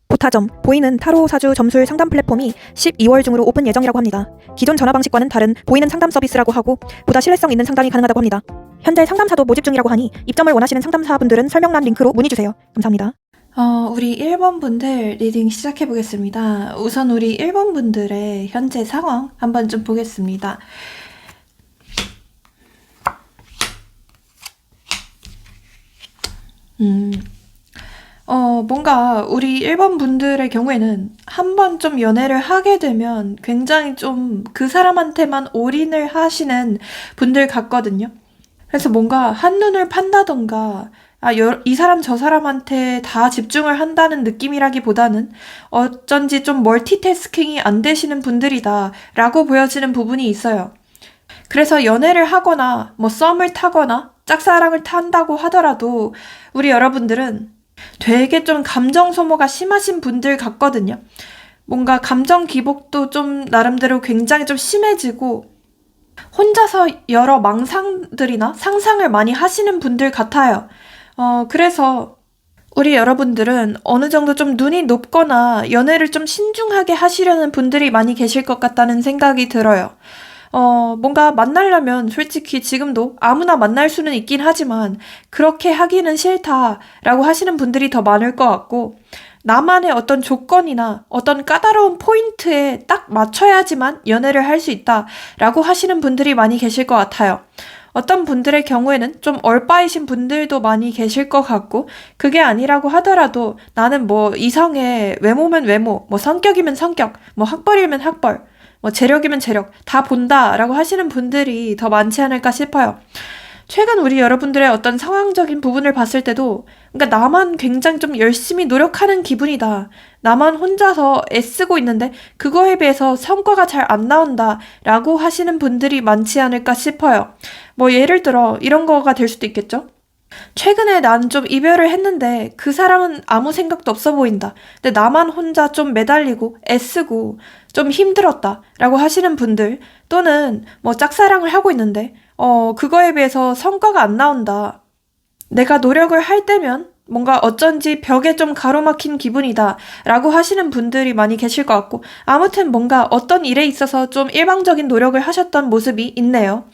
보타점, 보이는 타로 사주 점술 상담 플랫폼이 12월 중으로 오픈 예정이라고 합니다. 기존 전화 방식과는 다른 보이는 상담 서비스라고 하고 보다 신뢰성 있는 상담이 가능하다고 합니다. 현재 상담사도 모집 중이라고 하니 입점을 원하시는 상담사분들은 설명란 링크로 문의주세요. 감사합니다. 우리 1번 분들 리딩 시작해 보겠습니다. 우선 우리 1번 분들의 현재 상황 한번 좀 보겠습니다. 뭔가 우리 1번 분들의 경우에는 한번 좀 연애를 하게 되면 굉장히 좀 그 사람한테만 올인을 하시는 분들 같거든요. 그래서 뭔가 한눈을 판다던가 이 사람 저 사람한테 다 집중을 한다는 느낌이라기보다는 어쩐지 좀 멀티태스킹이 안 되시는 분들이다 라고 보여지는 부분이 있어요. 그래서 연애를 하거나 뭐 썸을 타거나 짝사랑을 탄다고 하더라도 우리 여러분들은 되게 좀 감정 소모가 심하신 분들 같거든요. 뭔가 감정 기복도 좀 나름대로 굉장히 좀 심해지고 혼자서 여러 망상들이나 상상을 많이 하시는 분들 같아요. 그래서 우리 여러분들은 어느 정도 좀 눈이 높거나 연애를 좀 신중하게 하시려는 분들이 많이 계실 것 같다는 생각이 들어요. 뭔가 만나려면 솔직히 지금도 아무나 만날 수는 있긴 하지만 그렇게 하기는 싫다라고 하시는 분들이 더 많을 것 같고 나만의 어떤 조건이나 어떤 까다로운 포인트에 딱 맞춰야지만 연애를 할 수 있다라고 하시는 분들이 많이 계실 것 같아요. 어떤 분들의 경우에는 좀 얼빠이신 분들도 많이 계실 것 같고 그게 아니라고 하더라도 나는 뭐 이성의 외모면 외모, 뭐 성격이면 성격, 뭐 학벌이면 학벌 뭐 재력이면 재력 다 본다라고 하시는 분들이 더 많지 않을까 싶어요. 최근 우리 여러분들의 어떤 상황적인 부분을 봤을 때도 그러니까 나만 굉장히 좀 열심히 노력하는 기분이다. 나만 혼자서 애쓰고 있는데 그거에 비해서 성과가 잘 안 나온다라고 하시는 분들이 많지 않을까 싶어요. 뭐 예를 들어 이런 거가 될 수도 있겠죠? 최근에 난 좀 이별을 했는데 그 사람은 아무 생각도 없어 보인다. 근데 나만 혼자 좀 매달리고 애쓰고 좀 힘들었다 라고 하시는 분들 또는 뭐 짝사랑을 하고 있는데 그거에 비해서 성과가 안 나온다. 내가 노력을 할 때면 뭔가 어쩐지 벽에 좀 가로막힌 기분이다 라고 하시는 분들이 많이 계실 것 같고 아무튼 뭔가 어떤 일에 있어서 좀 일방적인 노력을 하셨던 모습이 있네요.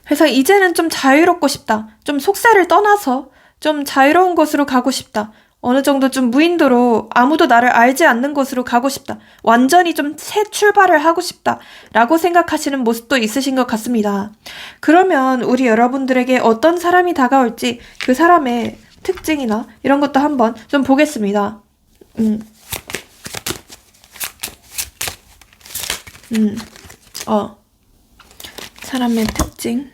그래서 이제는 좀 자유롭고 싶다. 좀 속세를 떠나서 좀 자유로운 곳으로 가고 싶다. 어느 정도 좀 무인도로 아무도 나를 알지 않는 곳으로 가고 싶다. 완전히 좀 새 출발을 하고 싶다. 라고 생각하시는 모습도 있으신 것 같습니다. 그러면 우리 여러분들에게 어떤 사람이 다가올지 그 사람의 특징이나 이런 것도 한번 좀 보겠습니다. 사람의 특징.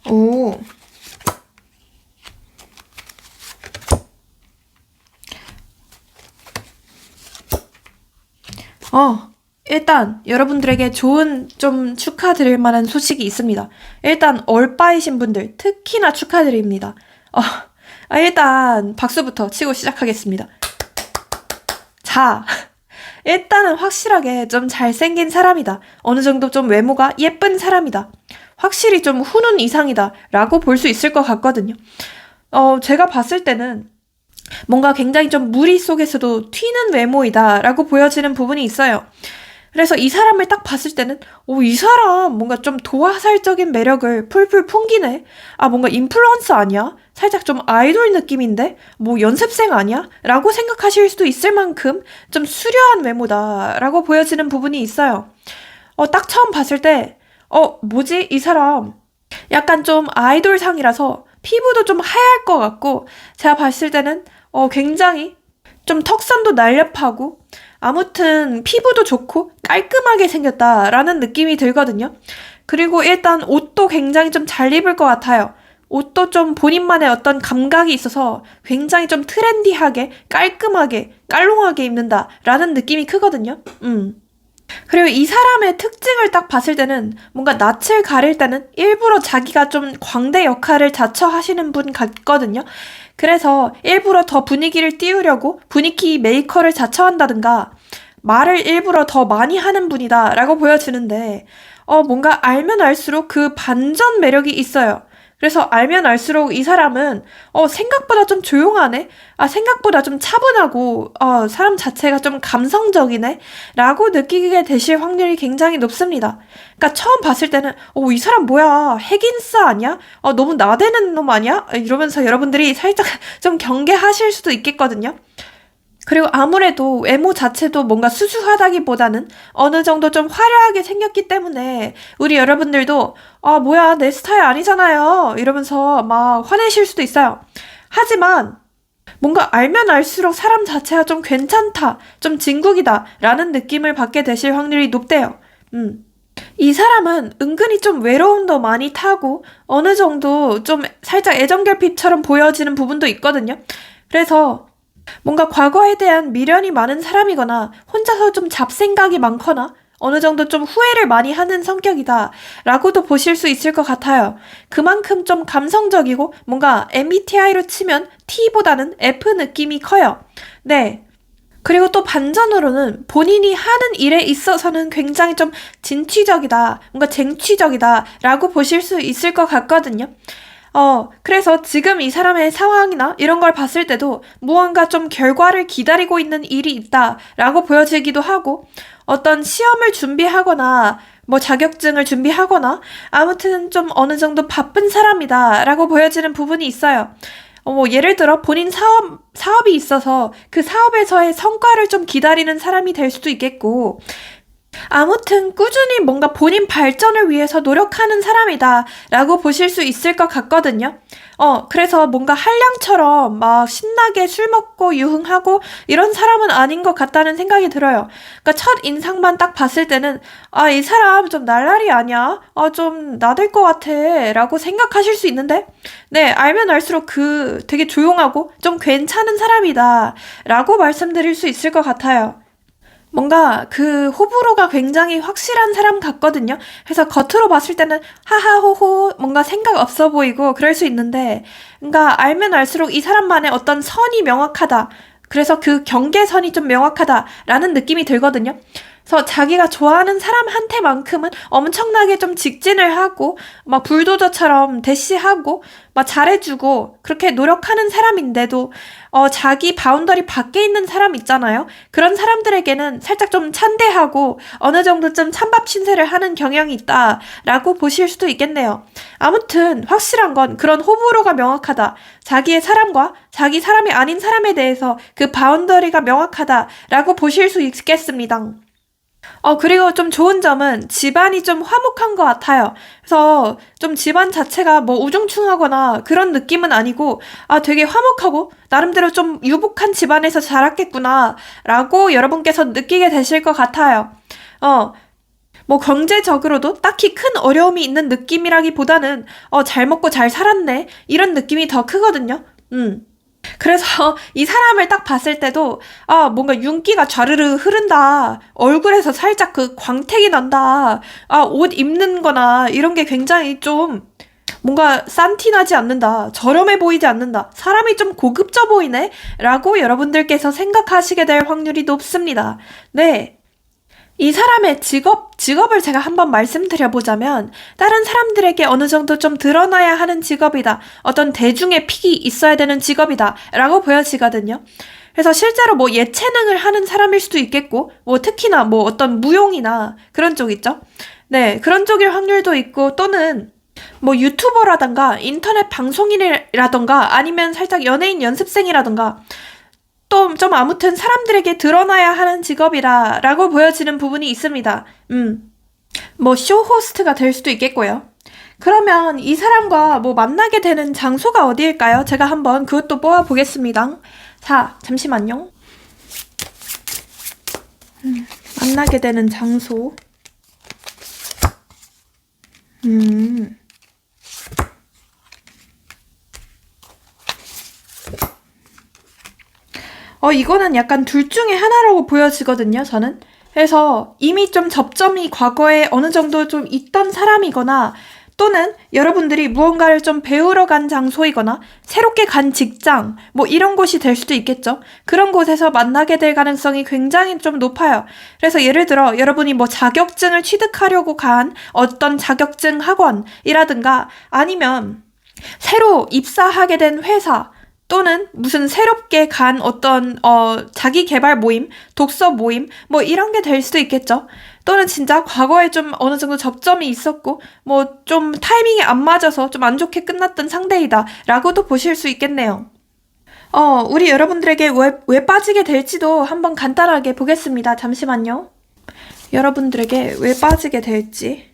오. 일단 여러분들에게 좋은 좀 축하드릴 만한 소식이 있습니다. 일단 얼빠이신 분들 특히나 축하드립니다. 일단 박수부터 치고 시작하겠습니다. 자, 일단은 확실하게 좀 잘생긴 사람이다. 어느 정도 좀 외모가 예쁜 사람이다. 확실히 좀 훈훈 이상이다 라고 볼 수 있을 것 같거든요. 제가 봤을 때는 뭔가 굉장히 좀 무리 속에서도 튀는 외모이다 라고 보여지는 부분이 있어요. 그래서 이 사람을 딱 봤을 때는 이 사람 뭔가 좀 도화살적인 매력을 풀풀 풍기네. 뭔가 인플루언서 아니야? 살짝 좀 아이돌 느낌인데? 뭐 연습생 아니야? 라고 생각하실 수도 있을 만큼 좀 수려한 외모다 라고 보여지는 부분이 있어요. 딱 처음 봤을 때 뭐지? 이 사람 약간 좀 아이돌상이라서 피부도 좀 하얄 것 같고 제가 봤을 때는 굉장히 좀 턱선도 날렵하고 아무튼 피부도 좋고 깔끔하게 생겼다라는 느낌이 들거든요. 그리고 일단 옷도 굉장히 좀 잘 입을 것 같아요. 옷도 좀 본인만의 어떤 감각이 있어서 굉장히 좀 트렌디하게, 깔끔하게, 깔롱하게 입는다라는 느낌이 크거든요. 그리고 이 사람의 특징을 딱 봤을 때는 뭔가 낯을 가릴 때는 일부러 자기가 좀 광대 역할을 자처하시는 분 같거든요. 그래서 일부러 더 분위기를 띄우려고 분위기 메이커를 자처한다든가 말을 일부러 더 많이 하는 분이다라고 보여지는데 뭔가 알면 알수록 그 반전 매력이 있어요. 그래서 알면 알수록 이 사람은 생각보다 좀 조용하네? 생각보다 좀 차분하고 사람 자체가 좀 감성적이네? 라고 느끼게 되실 확률이 굉장히 높습니다. 그러니까 처음 봤을 때는 이 사람 뭐야? 핵인싸 아니야? 너무 나대는 놈 아니야? 이러면서 여러분들이 살짝 좀 경계하실 수도 있겠거든요. 그리고 아무래도 외모 자체도 뭔가 수수하다기보다는 어느 정도 좀 화려하게 생겼기 때문에 우리 여러분들도 뭐야 내 스타일 아니잖아요 이러면서 막 화내실 수도 있어요. 하지만 뭔가 알면 알수록 사람 자체가 좀 괜찮다, 좀 진국이다 라는 느낌을 받게 되실 확률이 높대요. 이 사람은 은근히 좀 외로움도 많이 타고 어느 정도 좀 살짝 애정결핍처럼 보여지는 부분도 있거든요. 그래서 뭔가 과거에 대한 미련이 많은 사람이거나 혼자서 좀 잡생각이 많거나 어느 정도 좀 후회를 많이 하는 성격이다 라고도 보실 수 있을 것 같아요. 그만큼 좀 감성적이고 뭔가 MBTI로 치면 T보다는 F 느낌이 커요. 네. 그리고 또 반전으로는 본인이 하는 일에 있어서는 굉장히 좀 진취적이다, 뭔가 쟁취적이다 라고 보실 수 있을 것 같거든요. 그래서 지금 이 사람의 상황이나 이런 걸 봤을 때도 무언가 좀 결과를 기다리고 있는 일이 있다라고 보여지기도 하고 어떤 시험을 준비하거나 뭐 자격증을 준비하거나 아무튼 좀 어느 정도 바쁜 사람이다라고 보여지는 부분이 있어요. 예를 들어 본인 사업이 있어서 그 사업에서의 성과를 좀 기다리는 사람이 될 수도 있겠고 아무튼 꾸준히 뭔가 본인 발전을 위해서 노력하는 사람이다 라고 보실 수 있을 것 같거든요. 그래서 뭔가 한량처럼 막 신나게 술 먹고 유흥하고 이런 사람은 아닌 것 같다는 생각이 들어요. 그러니까 첫 인상만 딱 봤을 때는 이 사람 좀 날라리 아니야? 좀 나댈 것 같아 라고 생각하실 수 있는데 네, 알면 알수록 되게 조용하고 좀 괜찮은 사람이다 라고 말씀드릴 수 있을 것 같아요. 뭔가 그 호불호가 굉장히 확실한 사람 같거든요. 그래서 겉으로 봤을 때는 하하호호 뭔가 생각 없어 보이고 그럴 수 있는데 그러니까 알면 알수록 이 사람만의 어떤 선이 명확하다. 그래서 그 경계선이 좀 명확하다라는 느낌이 들거든요. 그래서 자기가 좋아하는 사람한테만큼은 엄청나게 좀 직진을 하고 막 불도저처럼 대시하고 막 잘해주고 그렇게 노력하는 사람인데도 자기 바운더리 밖에 있는 사람 있잖아요. 그런 사람들에게는 살짝 좀 찬대하고 어느 정도 좀 찬밥 신세를 하는 경향이 있다라고 보실 수도 있겠네요. 아무튼 확실한 건 그런 호불호가 명확하다. 자기의 사람과 자기 사람이 아닌 사람에 대해서 그 바운더리가 명확하다라고 보실 수 있겠습니다. 그리고 좀 좋은 점은 집안이 좀 화목한 것 같아요. 그래서 좀 집안 자체가 뭐 우중충하거나 그런 느낌은 아니고, 되게 화목하고, 나름대로 좀 유복한 집안에서 자랐겠구나, 라고 여러분께서 느끼게 되실 것 같아요. 뭐 경제적으로도 딱히 큰 어려움이 있는 느낌이라기보다는, 잘 먹고 잘 살았네, 이런 느낌이 더 크거든요. 그래서 이 사람을 딱 봤을 때도 뭔가 윤기가 좌르르 흐른다. 얼굴에서 살짝 그 광택이 난다. 옷 입는 거나 이런 게 굉장히 좀 뭔가 싼티나지 않는다. 저렴해 보이지 않는다. 사람이 좀 고급져 보이네? 라고 여러분들께서 생각하시게 될 확률이 높습니다. 네. 이 사람의 직업을 제가 한번 말씀드려보자면 다른 사람들에게 어느 정도 좀 드러나야 하는 직업이다. 어떤 대중의 픽이 있어야 되는 직업이다. 라고 보여지거든요. 그래서 실제로 뭐 예체능을 하는 사람일 수도 있겠고 뭐 특히나 뭐 어떤 무용이나 그런 쪽 있죠. 네, 그런 쪽일 확률도 있고 또는 뭐 유튜버라던가 인터넷 방송인이라던가 아니면 살짝 연예인 연습생이라던가 또 좀 아무튼 사람들에게 드러나야 하는 직업이라고 보여지는 부분이 있습니다. 뭐 쇼호스트가 될 수도 있겠고요. 그러면 이 사람과 뭐 만나게 되는 장소가 어디일까요? 제가 한번 그것도 뽑아보겠습니다. 자, 잠시만요. 만나게 되는 장소. 이거는 약간 둘 중에 하나라고 보여지거든요, 저는. 그래서 이미 좀 접점이 과거에 어느 정도 좀 있던 사람이거나 또는 여러분들이 무언가를 좀 배우러 간 장소이거나 새롭게 간 직장, 뭐 이런 곳이 될 수도 있겠죠. 그런 곳에서 만나게 될 가능성이 굉장히 좀 높아요. 그래서 예를 들어 여러분이 뭐 자격증을 취득하려고 간 어떤 자격증 학원이라든가 아니면 새로 입사하게 된 회사 또는 무슨 새롭게 간 어떤 자기 개발 모임, 독서 모임 뭐 이런 게 될 수도 있겠죠. 또는 진짜 과거에 좀 어느 정도 접점이 있었고 뭐 좀 타이밍이 안 맞아서 좀 안 좋게 끝났던 상대이다 라고도 보실 수 있겠네요. 우리 여러분들에게 왜 빠지게 될지도 한번 간단하게 보겠습니다. 잠시만요. 여러분들에게 왜 빠지게 될지.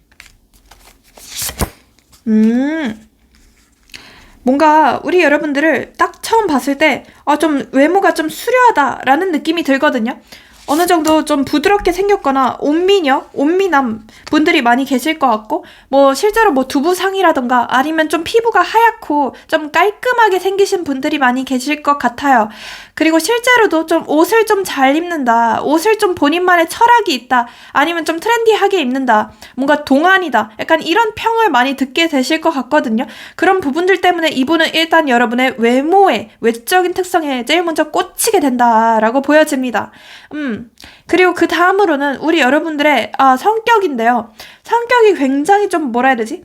뭔가 우리 여러분들을 딱 처음 봤을 때 좀 외모가 좀 수려하다라는 느낌이 들거든요. 어느 정도 좀 부드럽게 생겼거나 온미남 분들이 많이 계실 것 같고 뭐 실제로 뭐 두부상이라던가 아니면 좀 피부가 하얗고 좀 깔끔하게 생기신 분들이 많이 계실 것 같아요. 그리고 실제로도 좀 옷을 좀 잘 입는다. 옷을 좀 본인만의 철학이 있다. 아니면 좀 트렌디하게 입는다. 뭔가 동안이다. 약간 이런 평을 많이 듣게 되실 것 같거든요. 그런 부분들 때문에 이분은 일단 여러분의 외적인 특성에 제일 먼저 꽂히게 된다라고 보여집니다. 그리고 그 다음으로는 우리 여러분들의 성격인데요. 성격이 굉장히 좀 뭐라 해야 되지?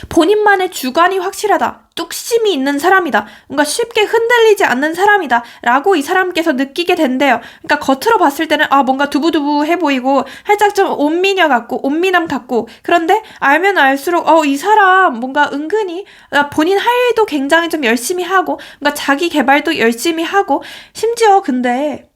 본인만의 주관이 확실하다. 뚝심이 있는 사람이다. 뭔가 쉽게 흔들리지 않는 사람이다. 라고 이 사람께서 느끼게 된대요. 그러니까 겉으로 봤을 때는 뭔가 두부두부해 보이고 살짝 좀 온미녀 같고 온미남 같고 그런데 알면 알수록 이 사람 뭔가 은근히 본인 할 일도 굉장히 좀 열심히 하고 뭔가 자기 개발도 열심히 하고 심지어 근데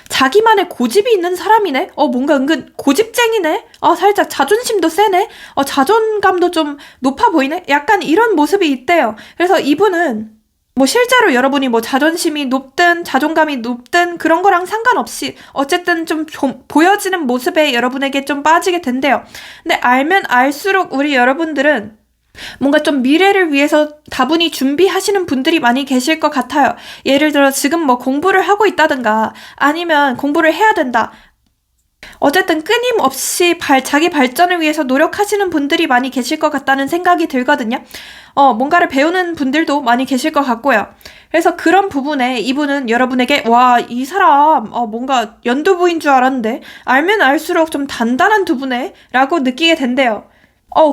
자기만의 고집이 있는 사람이네? 뭔가 은근 고집쟁이네? 살짝 자존심도 세네? 자존감도 좀 높아 보이네? 약간 이런 모습이 있대요. 그래서 이분은 뭐 실제로 여러분이 뭐 자존심이 높든 자존감이 높든 그런 거랑 상관없이 어쨌든 좀 보여지는 모습에 여러분에게 좀 빠지게 된대요. 근데 알면 알수록 우리 여러분들은 뭔가 좀 미래를 위해서 다분히 준비하시는 분들이 많이 계실 것 같아요. 예를 들어 지금 뭐 공부를 하고 있다든가 아니면 공부를 해야 된다. 어쨌든 끊임없이 자기 발전을 위해서 노력하시는 분들이 많이 계실 것 같다는 생각이 들거든요. 뭔가를 배우는 분들도 많이 계실 것 같고요. 그래서 그런 부분에 이분은 여러분에게 이 사람 뭔가 연두부인 줄 알았는데 알면 알수록 좀 단단한 두부네 라고 느끼게 된대요.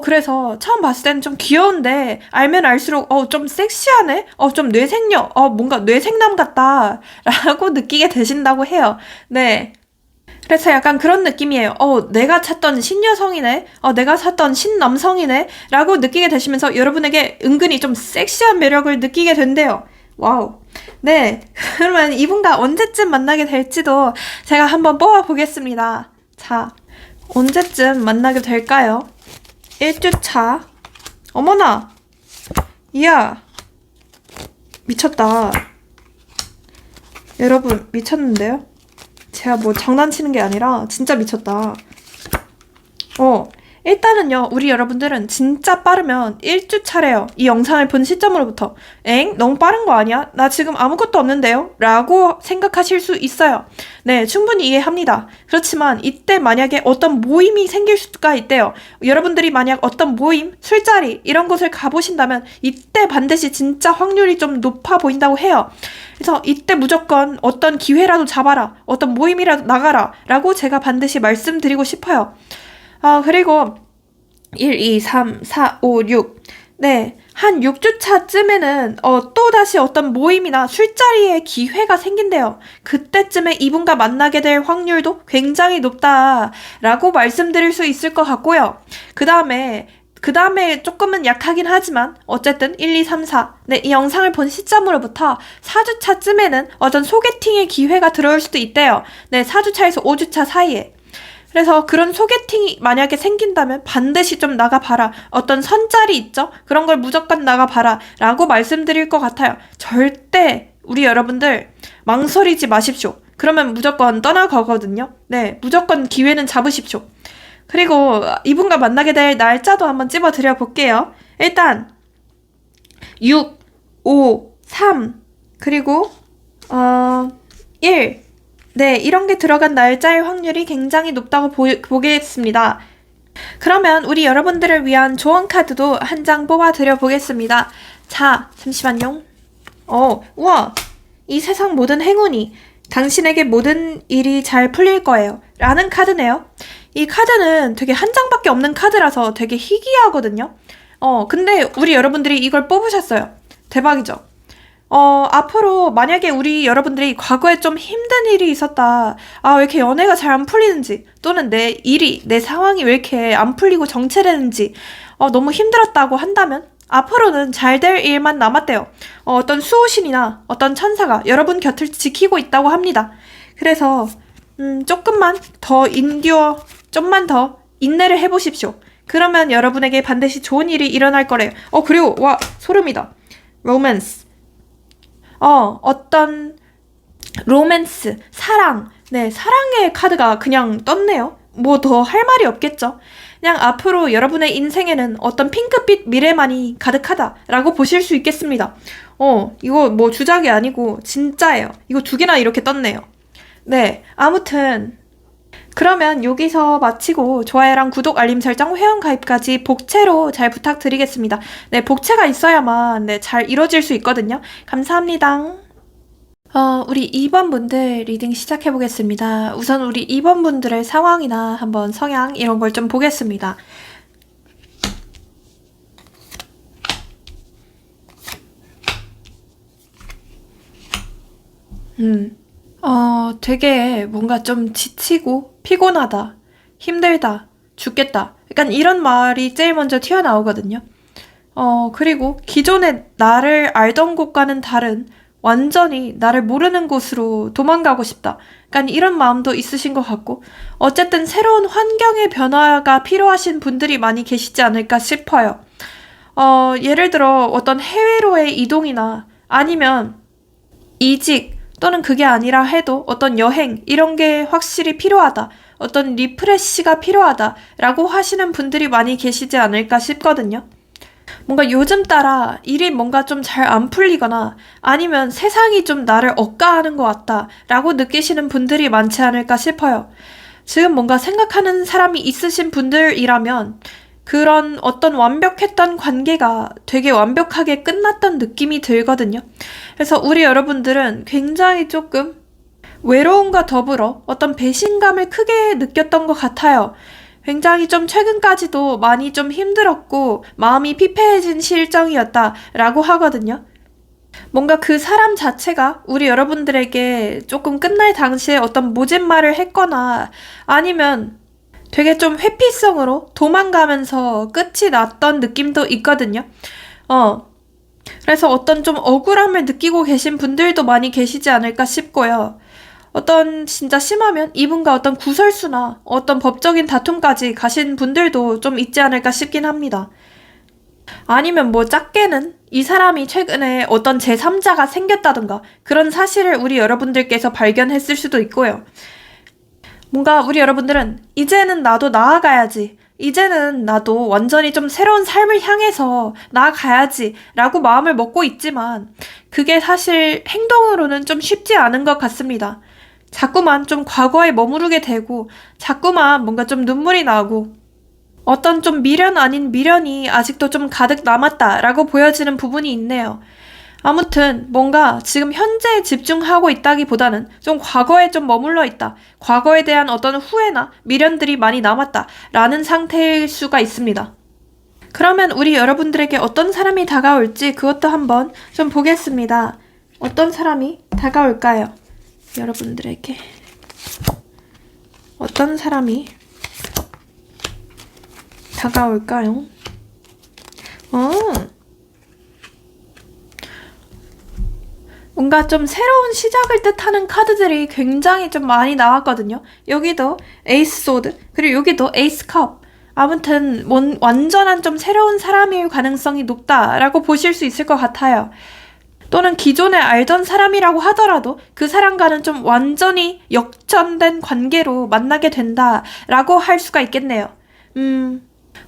그래서 처음 봤을 때는 좀 귀여운데 알면 알수록 좀 섹시하네? 좀 뇌생녀, 뭔가 뇌생남 같다 라고 느끼게 되신다고 해요. 네. 그래서 약간 그런 느낌이에요. 내가 찾던 신여성이네? 내가 찾던 신남성이네? 라고 느끼게 되시면서 여러분에게 은근히 좀 섹시한 매력을 느끼게 된대요. 와우. 네. 그러면 이분과 언제쯤 만나게 될지도 제가 한번 뽑아보겠습니다. 자, 언제쯤 만나게 될까요? 1주차. 어머나! 이야! 미쳤다. 여러분, 미쳤는데요? 제가 뭐 장난치는 게 아니라 진짜 미쳤다. 일단은요, 우리 여러분들은 진짜 빠르면 1주차래요. 이 영상을 본 시점으로부터. 너무 빠른 거 아니야? 나 지금 아무것도 없는데요? 라고 생각하실 수 있어요. 네, 충분히 이해합니다. 그렇지만 이때 만약에 어떤 모임이 생길 수가 있대요. 여러분들이 만약 어떤 모임, 술자리 이런 곳을 가보신다면 이때 반드시 진짜 확률이 좀 높아 보인다고 해요. 그래서 이때 무조건 어떤 기회라도 잡아라. 어떤 모임이라도 나가라. 라고 제가 반드시 말씀드리고 싶어요. 그리고 1, 2, 3, 4, 5, 6. 네. 한 6주차쯤에는 또다시 어떤 모임이나 술자리의 기회가 생긴대요. 그때쯤에 이분과 만나게 될 확률도 굉장히 높다라고 말씀드릴 수 있을 것 같고요. 그 다음에 조금은 약하긴 하지만 어쨌든 1, 2, 3, 4. 네, 이 영상을 본 시점으로부터 4주차쯤에는 어떤 소개팅의 기회가 들어올 수도 있대요. 네, 4주차에서 5주차 사이에. 그래서 그런 소개팅이 만약에 생긴다면 반드시 좀 나가봐라. 어떤 선자리 있죠? 그런 걸 무조건 나가봐라. 라고 말씀드릴 것 같아요. 절대 우리 여러분들 망설이지 마십시오. 그러면 무조건 떠나가거든요. 네, 무조건 기회는 잡으십시오. 그리고 이분과 만나게 될 날짜도 한번 찝어드려 볼게요. 일단 6, 5, 3 그리고 1. 네, 이런 게 들어간 날짜의 확률이 굉장히 높다고 보겠습니다. 그러면 우리 여러분들을 위한 조언 카드도 한 장 뽑아 드려 보겠습니다. 자, 잠시만요. 우와. 이 세상 모든 행운이 당신에게 모든 일이 잘 풀릴 거예요. 라는 카드네요. 이 카드는 되게 한 장밖에 없는 카드라서 되게 희귀하거든요. 근데 우리 여러분들이 이걸 뽑으셨어요. 대박이죠? 앞으로 만약에 우리 여러분들이 과거에 좀 힘든 일이 있었다. 왜 이렇게 연애가 잘 안 풀리는지, 또는 내 상황이 왜 이렇게 안 풀리고 정체되는지, 너무 힘들었다고 한다면, 앞으로는 잘 될 일만 남았대요. 어떤 수호신이나 어떤 천사가 여러분 곁을 지키고 있다고 합니다. 그래서, 좀만 더 인내를 해보십시오. 그러면 여러분에게 반드시 좋은 일이 일어날 거래요. 그리고, 소름이다. 로맨스. 어떤 로맨스, 사랑. 네, 사랑의 카드가 그냥 떴네요. 뭐 더 할 말이 없겠죠. 그냥 앞으로 여러분의 인생에는 어떤 핑크빛 미래만이 가득하다라고 보실 수 있겠습니다. 이거 뭐 주작이 아니고 진짜예요. 이거 2개나 이렇게 떴네요. 네, 아무튼 그러면 여기서 마치고 좋아요랑 구독, 알림 설정, 회원가입까지 복채로 잘 부탁드리겠습니다. 네, 복채가 있어야만 잘 이루어질 수 있거든요. 감사합니다. 우리 2번 분들 리딩 시작해보겠습니다. 우선 우리 2번 분들의 상황이나 한번 성향 이런 걸 좀 보겠습니다. 되게 뭔가 좀 지치고 피곤하다, 힘들다, 죽겠다. 약간 이런 말이 제일 먼저 튀어나오거든요. 그리고 기존에 나를 알던 곳과는 다른 완전히 나를 모르는 곳으로 도망가고 싶다. 약간 이런 마음도 있으신 것 같고, 어쨌든 새로운 환경의 변화가 필요하신 분들이 많이 계시지 않을까 싶어요. 예를 들어 어떤 해외로의 이동이나 아니면 이직, 또는 그게 아니라 해도 어떤 여행 이런 게 확실히 필요하다. 어떤 리프레시가 필요하다라고 하시는 분들이 많이 계시지 않을까 싶거든요. 뭔가 요즘 따라 일이 뭔가 좀 잘 안 풀리거나 아니면 세상이 좀 나를 억까하는 것 같다라고 느끼시는 분들이 많지 않을까 싶어요. 지금 뭔가 생각하는 사람이 있으신 분들이라면 그런 어떤 완벽했던 관계가 되게 완벽하게 끝났던 느낌이 들거든요. 그래서 우리 여러분들은 굉장히 조금 외로움과 더불어 어떤 배신감을 크게 느꼈던 것 같아요. 굉장히 좀 최근까지도 많이 좀 힘들었고 마음이 피폐해진 실정이었다라고 하거든요. 뭔가 그 사람 자체가 우리 여러분들에게 조금 끝날 당시에 어떤 모진 말을 했거나 아니면 되게 좀 회피성으로 도망가면서 끝이 났던 느낌도 있거든요. 그래서 어떤 좀 억울함을 느끼고 계신 분들도 많이 계시지 않을까 싶고요. 어떤 진짜 심하면 이분과 어떤 구설수나 어떤 법적인 다툼까지 가신 분들도 좀 있지 않을까 싶긴 합니다. 아니면 뭐 작게는 이 사람이 최근에 어떤 제3자가 생겼다던가 그런 사실을 우리 여러분들께서 발견했을 수도 있고요. 뭔가 우리 여러분들은 이제는 나도 나아가야지. 이제는 나도 완전히 좀 새로운 삶을 향해서 나아가야지 라고 마음을 먹고 있지만 그게 사실 행동으로는 좀 쉽지 않은 것 같습니다. 자꾸만 좀 과거에 머무르게 되고 자꾸만 뭔가 좀 눈물이 나고 어떤 좀 미련 아닌 미련이 아직도 좀 가득 남았다라고 보여지는 부분이 있네요. 아무튼 뭔가 지금 현재에 집중하고 있다기보다는 좀 과거에 좀 머물러 있다. 과거에 대한 어떤 후회나 미련들이 많이 남았다라는 상태일 수가 있습니다. 그러면 우리 여러분들에게 어떤 사람이 다가올지 그것도 한번 좀 보겠습니다. 어떤 사람이 다가올까요? 여러분들에게 어떤 사람이 다가올까요? 뭔가 좀 새로운 시작을 뜻하는 카드들이 굉장히 좀 많이 나왔거든요. 여기도 에이스 소드, 그리고 여기도 에이스 컵. 아무튼 완전한 좀 새로운 사람일 가능성이 높다라고 보실 수 있을 것 같아요. 또는 기존에 알던 사람이라고 하더라도 그 사람과는 좀 완전히 역전된 관계로 만나게 된다라고 할 수가 있겠네요.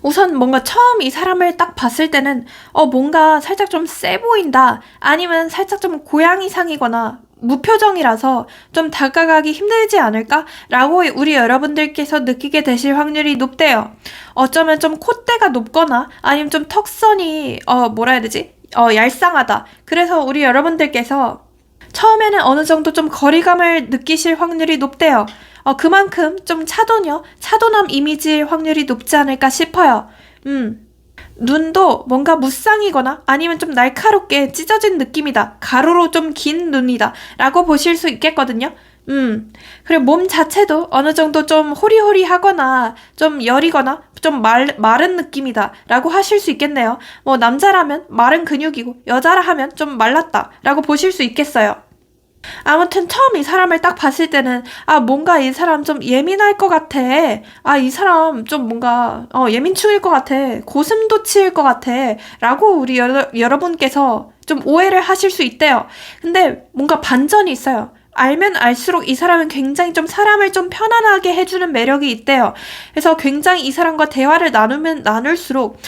우선 뭔가 처음 이 사람을 딱 봤을 때는 뭔가 살짝 좀 세 보인다. 아니면 살짝 좀 고양이상이거나 무표정이라서 좀 다가가기 힘들지 않을까? 라고 우리 여러분들께서 느끼게 되실 확률이 높대요. 어쩌면 좀 콧대가 높거나 아니면 좀 턱선이 뭐라 해야 되지? 얄쌍하다. 그래서 우리 여러분들께서 처음에는 어느 정도 좀 거리감을 느끼실 확률이 높대요. 그만큼 좀 차도남 이미지일 확률이 높지 않을까 싶어요. 눈도 뭔가 무쌍이거나 아니면 좀 날카롭게 찢어진 느낌이다. 가로로 좀 긴 눈이다. 라고 보실 수 있겠거든요. 그리고 몸 자체도 어느 정도 좀 호리호리하거나 좀 여리거나 좀 마른 느낌이다. 라고 하실 수 있겠네요. 뭐 남자라면 마른 근육이고 여자라 하면 좀 말랐다. 라고 보실 수 있겠어요. 아무튼 처음 이 사람을 딱 봤을 때는 뭔가 이 사람 좀 예민할 것 같아. 이 사람 좀 뭔가 예민충일 것 같아. 고슴도치일 것 같아. 라고 우리 여러분께서 좀 오해를 하실 수 있대요. 근데 뭔가 반전이 있어요. 알면 알수록 이 사람은 굉장히 좀 사람을 좀 편안하게 해주는 매력이 있대요. 그래서 굉장히 이 사람과 대화를 나누면 나눌수록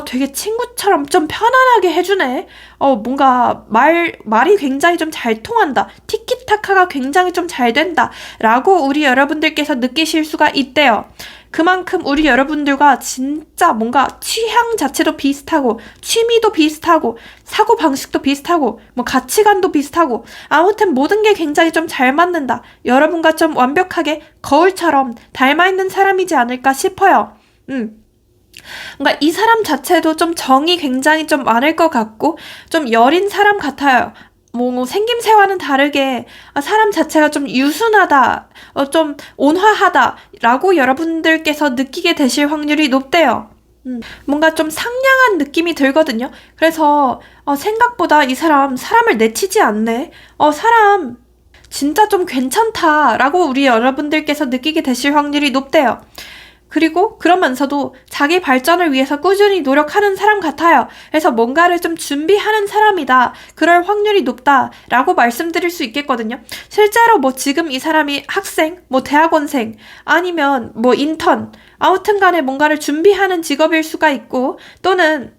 되게 친구처럼 좀 편안하게 해주네. 뭔가 말이 굉장히 좀 잘 통한다. 티키타카가 굉장히 좀 잘 된다. 라고 우리 여러분들께서 느끼실 수가 있대요. 그만큼 우리 여러분들과 진짜 뭔가 취향 자체도 비슷하고 취미도 비슷하고 사고방식도 비슷하고 뭐 가치관도 비슷하고 아무튼 모든 게 굉장히 좀 잘 맞는다. 여러분과 좀 완벽하게 거울처럼 닮아있는 사람이지 않을까 싶어요. 뭔가 이 사람 자체도 좀 정이 굉장히 좀 많을 것 같고 좀 여린 사람 같아요. 뭐 생김새와는 다르게 사람 자체가 좀 유순하다, 좀 온화하다 라고 여러분들께서 느끼게 되실 확률이 높대요. 뭔가 좀 상냥한 느낌이 들거든요. 그래서 생각보다 이 사람을 내치지 않네. 사람 진짜 좀 괜찮다 라고 우리 여러분들께서 느끼게 되실 확률이 높대요. 그리고 그러면서도 자기 발전을 위해서 꾸준히 노력하는 사람 같아요. 그래서 뭔가를 좀 준비하는 사람이다. 그럴 확률이 높다라고 말씀드릴 수 있겠거든요. 실제로 뭐 지금 이 사람이 학생, 뭐 대학원생, 아니면 뭐 인턴, 아무튼 간에 뭔가를 준비하는 직업일 수가 있고 또는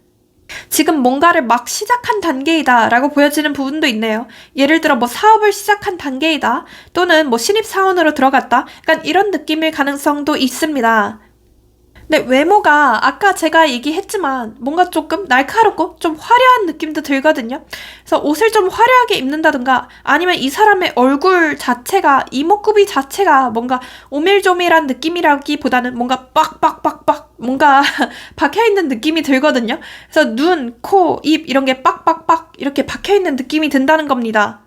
지금 뭔가를 막 시작한 단계이다 라고 보여지는 부분도 있네요. 예를 들어 뭐 사업을 시작한 단계이다 또는 뭐 신입사원으로 들어갔다 약간 이런 느낌일 가능성도 있습니다. 근데 외모가 아까 제가 얘기했지만 뭔가 조금 날카롭고 좀 화려한 느낌도 들거든요. 그래서 옷을 좀 화려하게 입는다든가 아니면 이 사람의 얼굴 자체가 이목구비 자체가 뭔가 오밀조밀한 느낌이라기보다는 뭔가 빡빡빡빡 뭔가 박혀있는 느낌이 들거든요. 그래서 눈, 코, 입 이런 게 빡빡빡 이렇게 박혀있는 느낌이 든다는 겁니다.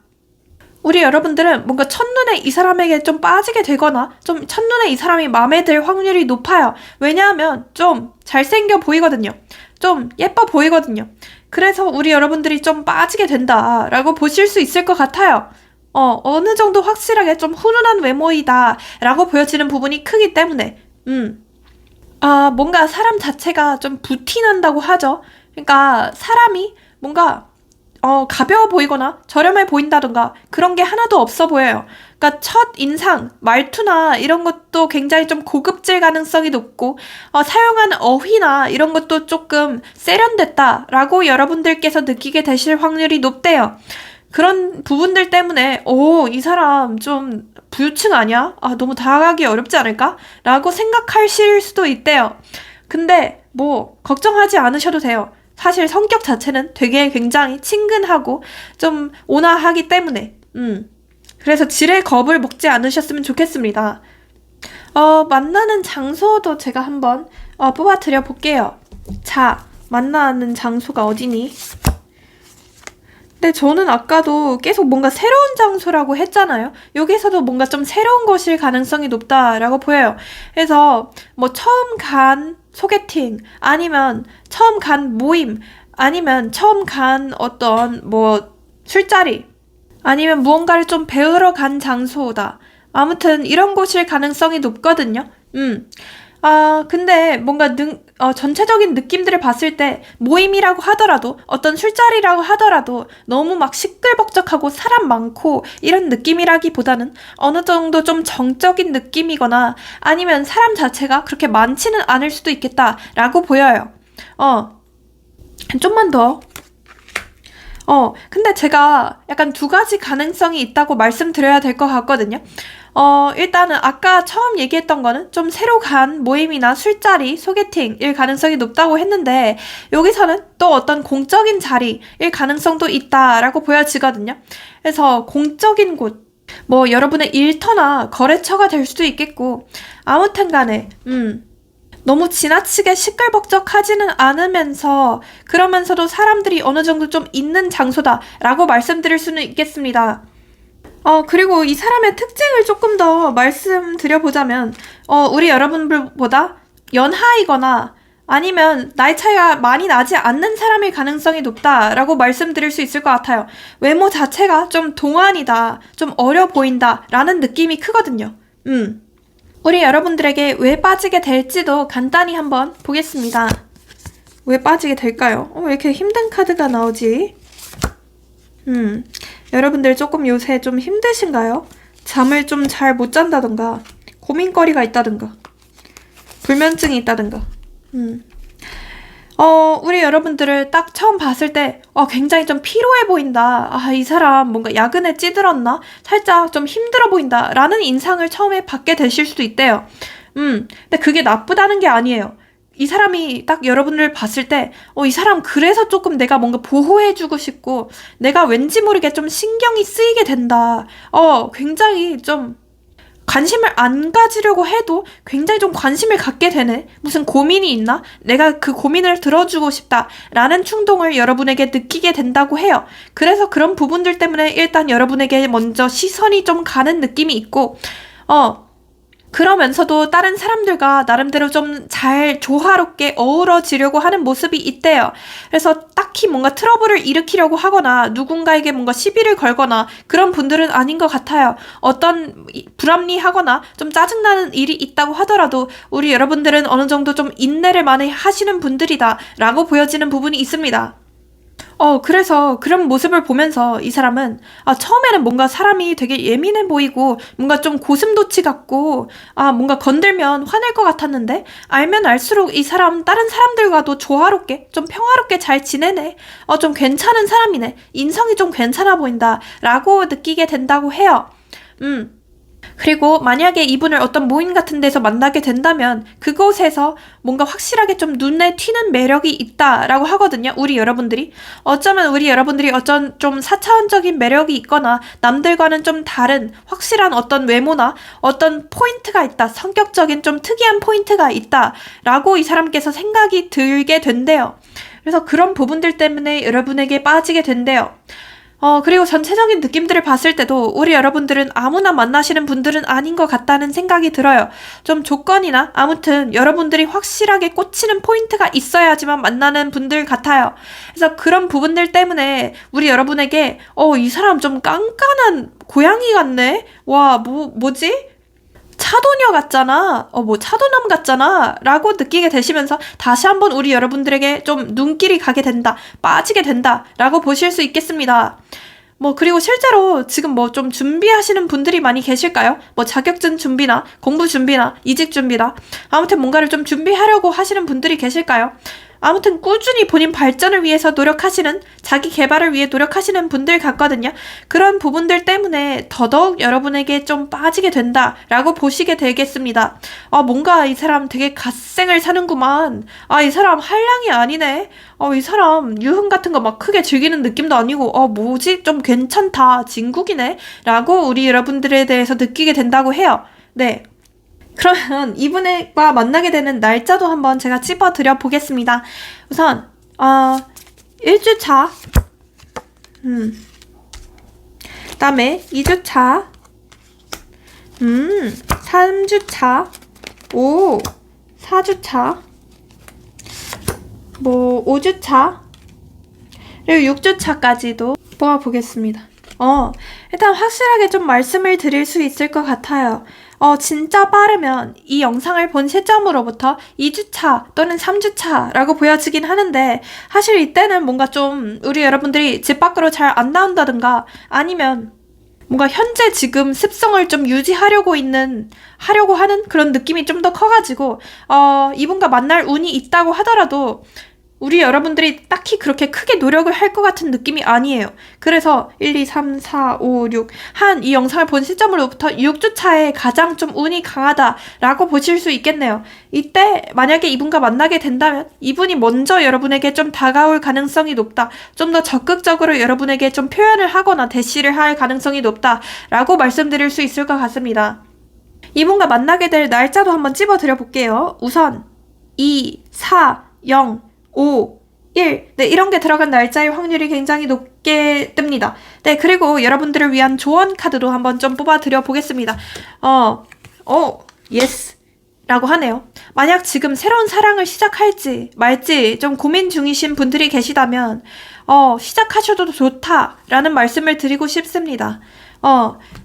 우리 여러분들은 뭔가 첫눈에 이 사람에게 좀 빠지게 되거나 좀 첫눈에 이 사람이 마음에 들 확률이 높아요. 왜냐하면 좀 잘생겨 보이거든요. 좀 예뻐 보이거든요. 그래서 우리 여러분들이 좀 빠지게 된다라고 보실 수 있을 것 같아요. 어느 정도 확실하게 좀 훈훈한 외모이다 라고 보여지는 부분이 크기 때문에 뭔가 사람 자체가 좀 부티난다고 하죠. 그러니까 사람이 뭔가 가벼워 보이거나 저렴해 보인다던가 그런 게 하나도 없어 보여요. 그러니까 첫 인상, 말투나 이런 것도 굉장히 좀 고급질 가능성이 높고 사용하는 어휘나 이런 것도 조금 세련됐다라고 여러분들께서 느끼게 되실 확률이 높대요. 그런 부분들 때문에 이 사람 좀 부유층 아니야? 너무 다가가기 어렵지 않을까? 라고 생각하실 수도 있대요. 근데 뭐 걱정하지 않으셔도 돼요. 사실 성격 자체는 되게 굉장히 친근하고 좀 온화하기 때문에 그래서 지레 겁을 먹지 않으셨으면 좋겠습니다. 만나는 장소도 제가 한번 뽑아드려 볼게요. 자, 만나는 장소가 어디니? 근데 저는 아까도 계속 뭔가 새로운 장소라고 했잖아요. 여기서도 뭔가 좀 새로운 곳일 가능성이 높다라고 보여요. 그래서 뭐 처음 간 소개팅 아니면 처음 간 모임 아니면 처음 간 어떤 뭐 술자리 아니면 무언가를 좀 배우러 간 장소다. 아무튼 이런 곳일 가능성이 높거든요. 근데 뭔가 전체적인 느낌들을 봤을 때 모임이라고 하더라도 어떤 술자리라고 하더라도 너무 막 시끌벅적하고 사람 많고 이런 느낌이라기보다는 어느 정도 좀 정적인 느낌이거나 아니면 사람 자체가 그렇게 많지는 않을 수도 있겠다라고 보여요. 좀만 더. 근데 제가 약간 두 가지 가능성이 있다고 말씀드려야 될 것 같거든요. 일단은 아까 처음 얘기했던 거는 좀 새로 간 모임이나 술자리, 소개팅일 가능성이 높다고 했는데 여기서는 또 어떤 공적인 자리일 가능성도 있다라고 보여지거든요. 그래서 공적인 곳, 뭐 여러분의 일터나 거래처가 될 수도 있겠고 아무튼 간에 너무 지나치게 시끌벅적하지는 않으면서 그러면서도 사람들이 어느 정도 좀 있는 장소다라고 말씀드릴 수는 있겠습니다. 그리고 이 사람의 특징을 조금 더 말씀드려보자면, 우리 여러분들보다 연하이거나 아니면 나이 차이가 많이 나지 않는 사람일 가능성이 높다라고 말씀드릴 수 있을 것 같아요. 외모 자체가 좀 동안이다, 좀 어려 보인다 라는 느낌이 크거든요. 우리 여러분들에게 왜 빠지게 될지도 간단히 한번 보겠습니다. 왜 빠지게 될까요? 왜 이렇게 힘든 카드가 나오지? 여러분들 조금 요새 좀 힘드신가요? 잠을 좀 잘 못 잔다던가 고민거리가 있다던가 불면증이 있다던가 우리 여러분들을 딱 처음 봤을 때 굉장히 좀 피로해 보인다. 이 사람 뭔가 야근에 찌들었나? 살짝 좀 힘들어 보인다 라는 인상을 처음에 받게 되실 수도 있대요. 근데 그게 나쁘다는 게 아니에요. 이 사람이 딱 여러분을 봤을 때 이 사람 그래서 조금 내가 뭔가 보호해주고 싶고 내가 왠지 모르게 좀 신경이 쓰이게 된다. 굉장히 좀 관심을 안 가지려고 해도 굉장히 좀 관심을 갖게 되네. 무슨 고민이 있나? 내가 그 고민을 들어주고 싶다라는 충동을 여러분에게 느끼게 된다고 해요. 그래서 그런 부분들 때문에 일단 여러분에게 먼저 시선이 좀 가는 느낌이 있고 그러면서도 다른 사람들과 나름대로 좀 잘 조화롭게 어우러지려고 하는 모습이 있대요. 그래서 딱히 뭔가 트러블을 일으키려고 하거나 누군가에게 뭔가 시비를 걸거나 그런 분들은 아닌 것 같아요. 어떤 불합리하거나 좀 짜증나는 일이 있다고 하더라도 우리 여러분들은 어느 정도 좀 인내를 많이 하시는 분들이다 라고 보여지는 부분이 있습니다. 그래서 그런 모습을 보면서 이 사람은 처음에는 뭔가 사람이 되게 예민해 보이고 뭔가 좀 고슴도치 같고 뭔가 건들면 화낼 것 같았는데 알면 알수록 이 사람 다른 사람들과도 조화롭게 좀 평화롭게 잘 지내네. 좀 괜찮은 사람이네. 인성이 좀 괜찮아 보인다 라고 느끼게 된다고 해요. 그리고 만약에 이분을 어떤 모임 같은 데서 만나게 된다면 그곳에서 뭔가 확실하게 좀 눈에 튀는 매력이 있다라고 하거든요. 우리 여러분들이. 어쩌면 우리 여러분들이 어떤 좀 4차원적인 매력이 있거나 남들과는 좀 다른 확실한 어떤 외모나 어떤 포인트가 있다. 성격적인 좀 특이한 포인트가 있다라고 이 사람께서 생각이 들게 된대요. 그래서 그런 부분들 때문에 여러분에게 빠지게 된대요. 그리고 전체적인 느낌들을 봤을 때도 우리 여러분들은 아무나 만나시는 분들은 아닌 것 같다는 생각이 들어요. 좀 조건이나 아무튼 여러분들이 확실하게 꽂히는 포인트가 있어야지만 만나는 분들 같아요. 그래서 그런 부분들 때문에 우리 여러분에게 이 사람 좀 깐깐한 고양이 같네? 와, 뭐지? 차도녀 같잖아. 차도남 같잖아. 라고 느끼게 되시면서 다시 한번 우리 여러분들에게 좀 눈길이 가게 된다. 빠지게 된다. 라고 보실 수 있겠습니다. 그리고 실제로 지금 좀 준비하시는 분들이 많이 계실까요? 자격증 준비나 공부 준비나 이직 준비나 아무튼 뭔가를 좀 준비하려고 하시는 분들이 계실까요? 아무튼 꾸준히 본인 발전을 위해서 노력하시는, 자기 개발을 위해 노력하시는 분들 같거든요. 그런 부분들 때문에 더더욱 여러분에게 좀 빠지게 된다라고 보시게 되겠습니다. 뭔가 이 사람 되게 갓생을 사는구만. 이 사람 한량이 아니네. 이 사람 유흥 같은 거 막 크게 즐기는 느낌도 아니고 뭐지? 좀 괜찮다. 진국이네. 라고 우리 여러분들에 대해서 느끼게 된다고 해요. 네. 그러면 이분과 만나게 되는 날짜도 한번 제가 찝어드려 보겠습니다. 우선 1주차 그다음에 2주차 3주차 4주차 5주차 그리고 6주차까지도 뽑아보겠습니다. 일단 확실하게 좀 말씀을 드릴 수 있을 것 같아요. 진짜 빠르면 이 영상을 본 시점으로부터 2주차 또는 3주차라고 보여지긴 하는데, 사실 이때는 뭔가 좀 우리 여러분들이 집 밖으로 잘 안 나온다든가, 아니면 뭔가 현재 지금 습성을 좀 하려고 하는 그런 느낌이 좀 더 커가지고, 이분과 만날 운이 있다고 하더라도, 우리 여러분들이 딱히 그렇게 크게 노력을 할 것 같은 느낌이 아니에요. 그래서 1, 2, 3, 4, 5, 6 한 이 영상을 본 시점으로부터 6주 차에 가장 좀 운이 강하다라고 보실 수 있겠네요. 이때 만약에 이분과 만나게 된다면 이분이 먼저 여러분에게 좀 다가올 가능성이 높다. 좀 더 적극적으로 여러분에게 좀 표현을 하거나 대시를 할 가능성이 높다라고 말씀드릴 수 있을 것 같습니다. 이분과 만나게 될 날짜도 한번 찝어드려 볼게요. 우선 2, 4, 0 5, 1. 네, 이런 게 들어간 날짜의 확률이 굉장히 높게 뜹니다. 네, 그리고 여러분들을 위한 조언 카드도 한번 좀 뽑아드려 보겠습니다. 예스. 라고 하네요. 만약 지금 새로운 사랑을 시작할지 말지 좀 고민 중이신 분들이 계시다면, 시작하셔도 좋다라는 말씀을 드리고 싶습니다.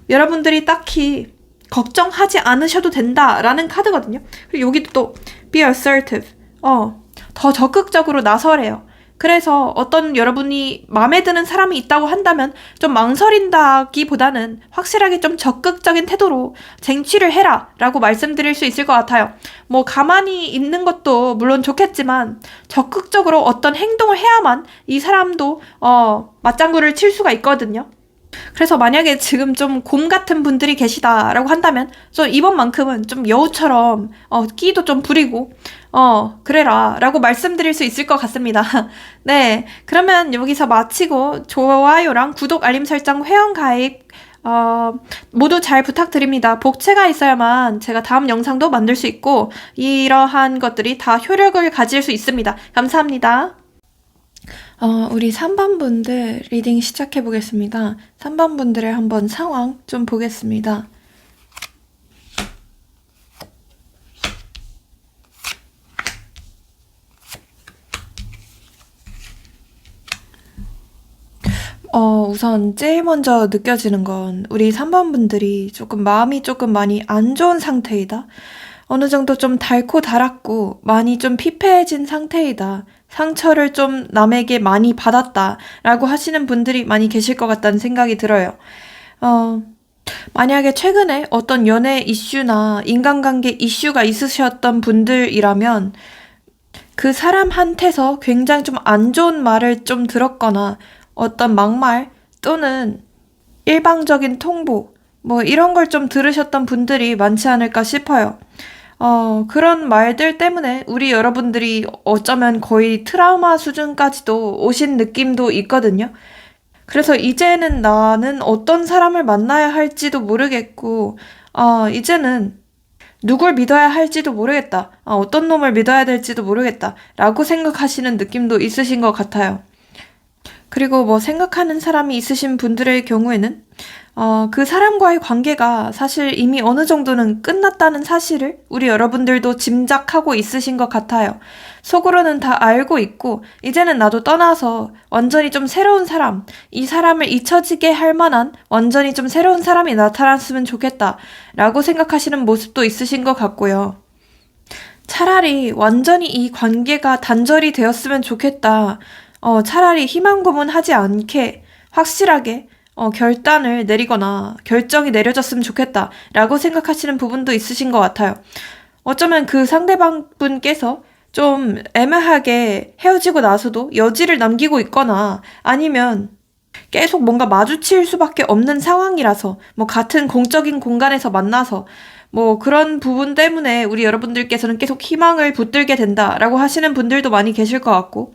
여러분들이 딱히 걱정하지 않으셔도 된다라는 카드거든요. 그리고 여기도 또 be assertive. 더 적극적으로 나서래요. 그래서 어떤 여러분이 마음에 드는 사람이 있다고 한다면 좀 망설인다기보다는 확실하게 좀 적극적인 태도로 쟁취를 해라 라고 말씀드릴 수 있을 것 같아요. 뭐 가만히 있는 것도 물론 좋겠지만 적극적으로 어떤 행동을 해야만 이 사람도 맞장구를 칠 수가 있거든요. 그래서 만약에 지금 좀 곰 같은 분들이 계시다라고 한다면 좀 이번만큼은 좀 여우처럼 끼도 좀 부리고 그래라 라고 말씀드릴 수 있을 것 같습니다. 네, 그러면 여기서 마치고 좋아요랑 구독, 알림 설정, 회원 가입 모두 잘 부탁드립니다. 복채가 있어야만 제가 다음 영상도 만들 수 있고 이러한 것들이 다 효력을 가질 수 있습니다. 감사합니다. 우리 3번 분들 리딩 시작해 보겠습니다. 3번 분들의 한번 상황 좀 보겠습니다. 우선 제일 먼저 느껴지는 건 우리 3번 분들이 마음이 조금 많이 안 좋은 상태이다. 어느 정도 좀 닳고 닳았고 많이 좀 피폐해진 상태이다. 상처를 좀 남에게 많이 받았다라고 하시는 분들이 많이 계실 것 같다는 생각이 들어요. 만약에 최근에 어떤 연애 이슈나 인간관계 이슈가 있으셨던 분들이라면 그 사람한테서 굉장히 좀 안 좋은 말을 좀 들었거나 어떤 막말 또는 일방적인 통보 뭐 이런 걸 좀 들으셨던 분들이 많지 않을까 싶어요. 그런 말들 때문에 우리 여러분들이 어쩌면 거의 트라우마 수준까지도 오신 느낌도 있거든요. 그래서 이제는 나는 어떤 사람을 만나야 할지도 모르겠고, 이제는 누굴 믿어야 할지도 모르겠다. 어떤 놈을 믿어야 될지도 모르겠다. 라고 생각하시는 느낌도 있으신 것 같아요. 그리고 뭐 생각하는 사람이 있으신 분들의 경우에는 그 사람과의 관계가 사실 이미 어느 정도는 끝났다는 사실을 우리 여러분들도 짐작하고 있으신 것 같아요. 속으로는 다 알고 있고 이제는 나도 떠나서 완전히 좀 새로운 사람, 이 사람을 잊혀지게 할 만한 완전히 좀 새로운 사람이 나타났으면 좋겠다 라고 생각하시는 모습도 있으신 것 같고요. 차라리 완전히 이 관계가 단절이 되었으면 좋겠다. 차라리 희망 고문하지 않게 확실하게 결단을 내리거나 결정이 내려졌으면 좋겠다 라고 생각하시는 부분도 있으신 것 같아요. 어쩌면 그 상대방 분께서 좀 애매하게 헤어지고 나서도 여지를 남기고 있거나 아니면 계속 뭔가 마주칠 수밖에 없는 상황이라서 뭐 같은 공적인 공간에서 만나서 뭐 그런 부분 때문에 우리 여러분들께서는 계속 희망을 붙들게 된다라고 하시는 분들도 많이 계실 것 같고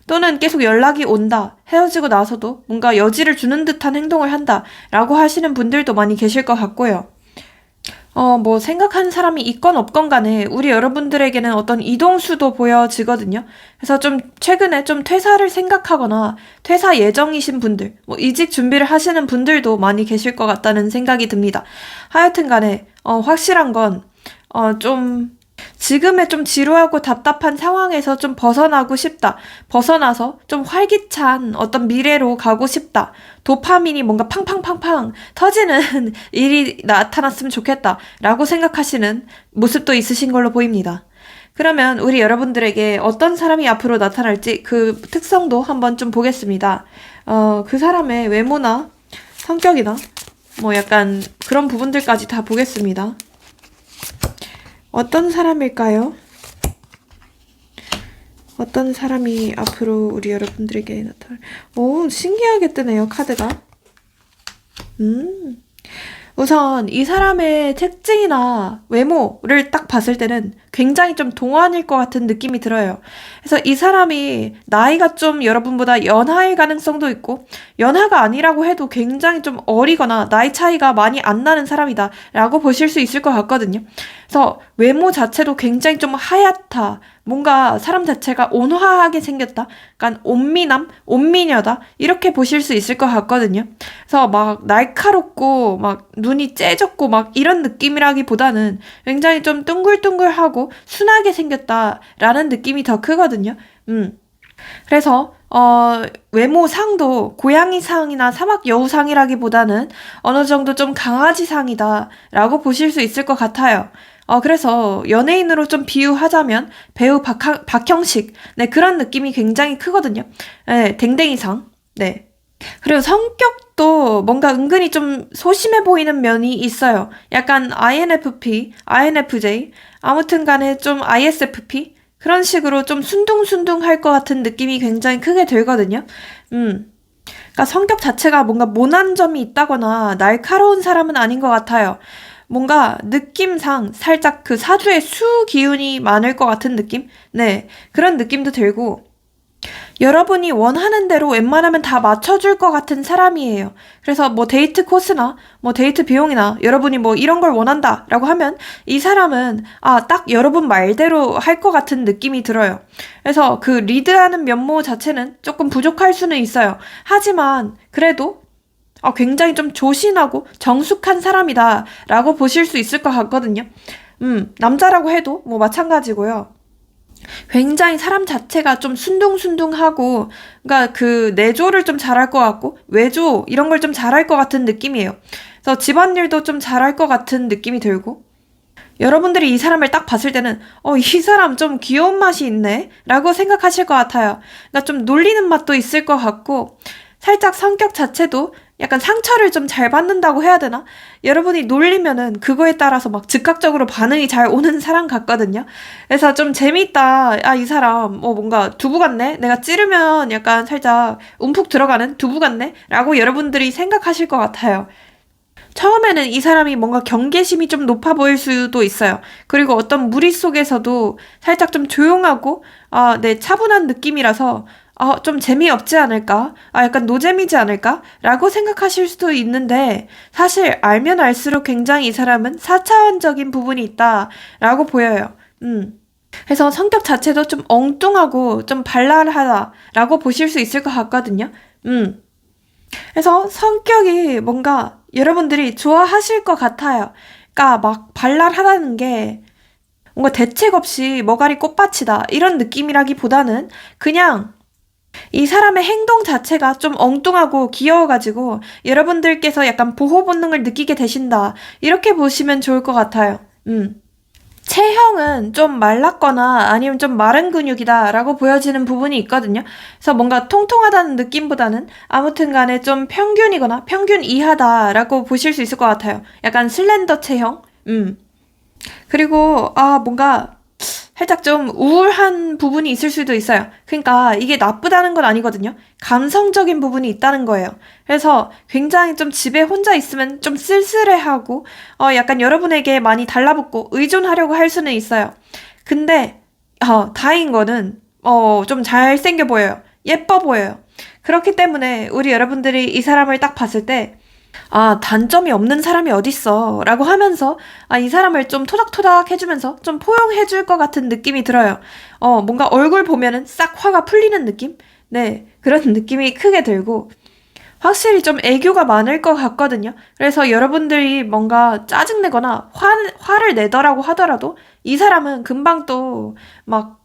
또는 계속 연락이 온다, 헤어지고 나서도 뭔가 여지를 주는 듯한 행동을 한다 라고 하시는 분들도 많이 계실 것 같고요. 뭐 생각하는 사람이 있건 없건 간에 우리 여러분들에게는 어떤 이동수도 보여지거든요. 그래서 좀 최근에 좀 퇴사를 생각하거나 퇴사 예정이신 분들, 뭐 이직 준비를 하시는 분들도 많이 계실 것 같다는 생각이 듭니다. 하여튼 간에 확실한 건 좀 지금의 좀 지루하고 답답한 상황에서 좀 벗어나고 싶다. 벗어나서 좀 활기찬 어떤 미래로 가고 싶다. 도파민이 뭔가 팡팡팡팡 터지는 일이 나타났으면 좋겠다. 라고 생각하시는 모습도 있으신 걸로 보입니다. 그러면 우리 여러분들에게 어떤 사람이 앞으로 나타날지 그 특성도 한번 좀 보겠습니다. 그 사람의 외모나 성격이나 뭐 약간 그런 부분들까지 다 보겠습니다. 어떤 사람일까요? 어떤 사람이 앞으로 우리 여러분들에게 나타날... 오, 신기하게 뜨네요, 카드가. 우선 이 사람의 특징이나 외모를 딱 봤을 때는 굉장히 좀 동안일 것 같은 느낌이 들어요. 그래서 이 사람이 나이가 좀 여러분보다 연하일 가능성도 있고, 연하가 아니라고 해도 굉장히 좀 어리거나 나이 차이가 많이 안 나는 사람이다 라고 보실 수 있을 것 같거든요. 그래서 외모 자체도 굉장히 좀 하얗다. 뭔가 사람 자체가 온화하게 생겼다. 약간 온미남, 온미녀다. 이렇게 보실 수 있을 것 같거든요. 그래서 막 날카롭고 막 눈이 째졌고 막 이런 느낌이라기보다는 굉장히 좀 둥글둥글하고 순하게 생겼다라는 느낌이 더 크거든요. 그래서 외모상도 고양이상이나 사막 여우상이라기보다는 어느 정도 좀 강아지상이다라고 보실 수 있을 것 같아요. 그래서 연예인으로 좀 비유하자면 배우 박형식, 네, 그런 느낌이 굉장히 크거든요. 네, 댕댕이상, 네. 그리고 성격도 뭔가 은근히 좀 소심해 보이는 면이 있어요. 약간 INFP, INFJ, 아무튼 간에 좀 ISFP? 그런 식으로 좀 순둥순둥할 것 같은 느낌이 굉장히 크게 들거든요. 그러니까 성격 자체가 뭔가 모난 점이 있다거나 날카로운 사람은 아닌 것 같아요. 뭔가 느낌상 살짝 그 사주의 수 기운이 많을 것 같은 느낌? 네, 그런 느낌도 들고 여러분이 원하는 대로 웬만하면 다 맞춰줄 것 같은 사람이에요. 그래서 뭐 데이트 코스나 뭐 데이트 비용이나 여러분이 뭐 이런 걸 원한다 라고 하면 이 사람은 딱 여러분 말대로 할 것 같은 느낌이 들어요. 그래서 그 리드하는 면모 자체는 조금 부족할 수는 있어요. 하지만 그래도 굉장히 좀 조신하고 정숙한 사람이다 라고 보실 수 있을 것 같거든요. 남자라고 해도 뭐 마찬가지고요. 굉장히 사람 자체가 좀 순둥순둥하고, 그러니까 그 내조를 좀 잘할 것 같고, 외조 이런 걸 좀 잘할 것 같은 느낌이에요. 그래서 집안일도 좀 잘할 것 같은 느낌이 들고, 여러분들이 이 사람을 딱 봤을 때는 이 사람 좀 귀여운 맛이 있네 라고 생각하실 것 같아요. 그러니까 좀 놀리는 맛도 있을 것 같고, 살짝 성격 자체도 약간 상처를 좀 잘 받는다고 해야 되나? 여러분이 놀리면은 그거에 따라서 막 즉각적으로 반응이 잘 오는 사람 같거든요. 그래서 좀 재밌다. 이 사람 뭔가 두부 같네? 내가 찌르면 약간 살짝 움푹 들어가는 두부 같네? 라고 여러분들이 생각하실 것 같아요. 처음에는 이 사람이 뭔가 경계심이 좀 높아 보일 수도 있어요. 그리고 어떤 무리 속에서도 살짝 좀 조용하고, 네, 차분한 느낌이라서 좀 재미없지 않을까? 약간 노잼이지 않을까? 라고 생각하실 수도 있는데, 사실 알면 알수록 굉장히 이 사람은 4차원적인 부분이 있다 라고 보여요. 그래서 성격 자체도 좀 엉뚱하고 좀 발랄하다 라고 보실 수 있을 것 같거든요. 그래서 성격이 뭔가 여러분들이 좋아하실 것 같아요. 그러니까 막 발랄하다는 게 뭔가 대책 없이 머가리 꽃밭이다 이런 느낌이라기보다는 그냥 이 사람의 행동 자체가 좀 엉뚱하고 귀여워가지고 여러분들께서 약간 보호 본능을 느끼게 되신다. 이렇게 보시면 좋을 것 같아요. 체형은 좀 말랐거나 아니면 좀 마른 근육이다 라고 보여지는 부분이 있거든요. 그래서 뭔가 통통하다는 느낌보다는 아무튼 간에 좀 평균이거나 평균 이하다 라고 보실 수 있을 것 같아요. 약간 슬렌더 체형. 그리고 뭔가 살짝 좀 우울한 부분이 있을 수도 있어요. 그러니까 이게 나쁘다는 건 아니거든요. 감성적인 부분이 있다는 거예요. 그래서 굉장히 좀 집에 혼자 있으면 좀 쓸쓸해하고 약간 여러분에게 많이 달라붙고 의존하려고 할 수는 있어요. 근데 다행인 거는 좀 잘생겨 보여요. 예뻐 보여요. 그렇기 때문에 우리 여러분들이 이 사람을 딱 봤을 때 단점이 없는 사람이 어딨어 라고 하면서 이 사람을 좀 토닥토닥 해주면서 좀 포용해줄 것 같은 느낌이 들어요. 뭔가 얼굴 보면은 싹 화가 풀리는 느낌? 네, 그런 느낌이 크게 들고 확실히 좀 애교가 많을 것 같거든요. 그래서 여러분들이 뭔가 짜증내거나 화를 내더라고 하더라도 이 사람은 금방 또 막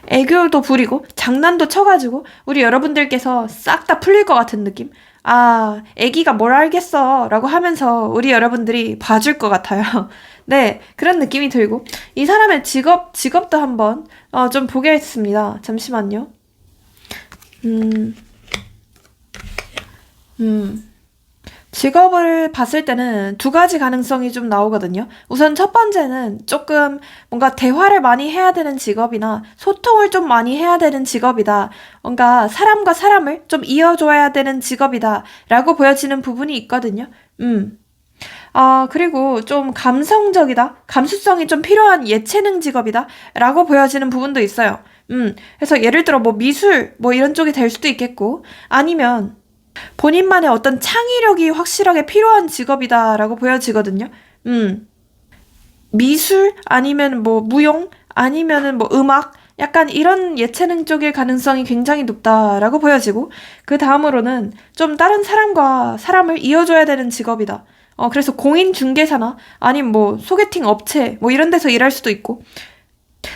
애교도 부리고 장난도 쳐가지고 우리 여러분들께서 싹 다 풀릴 것 같은 느낌? 아, 애기가 뭘 알겠어 라고 하면서 우리 여러분들이 봐줄 것 같아요. 네, 그런 느낌이 들고 이 사람의 직업도 한번 좀 보겠습니다. 잠시만요. 직업을 봤을 때는 두 가지 가능성이 좀 나오거든요. 우선 첫 번째는 조금 뭔가 대화를 많이 해야 되는 직업이나 소통을 좀 많이 해야 되는 직업이다. 뭔가 사람과 사람을 좀 이어줘야 되는 직업이다. 라고 보여지는 부분이 있거든요. 아, 그리고 좀 감성적이다. 감수성이 좀 필요한 예체능 직업이다. 라고 보여지는 부분도 있어요. 그래서 예를 들어 뭐 미술 뭐 이런 쪽이 될 수도 있겠고 아니면 본인만의 어떤 창의력이 확실하게 필요한 직업이다라고 보여지거든요. 미술 아니면 뭐 무용 아니면은 뭐 음악 약간 이런 예체능 쪽일 가능성이 굉장히 높다라고 보여지고 그 다음으로는 좀 다른 사람과 사람을 이어줘야 되는 직업이다. 그래서 공인중개사나 아니면 뭐 소개팅 업체 뭐 이런 데서 일할 수도 있고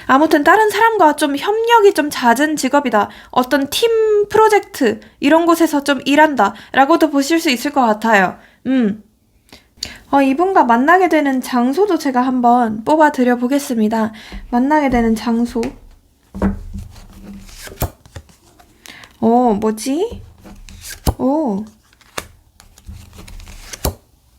아무튼 다른 사람과 좀 협력이 좀 잦은 직업이다. 어떤 팀 프로젝트 이런 곳에서 좀 일한다 라고도 보실 수 있을 것 같아요. 이분과 만나게 되는 장소도 제가 한번 뽑아 드려 보겠습니다. 만나게 되는 장소. 뭐지?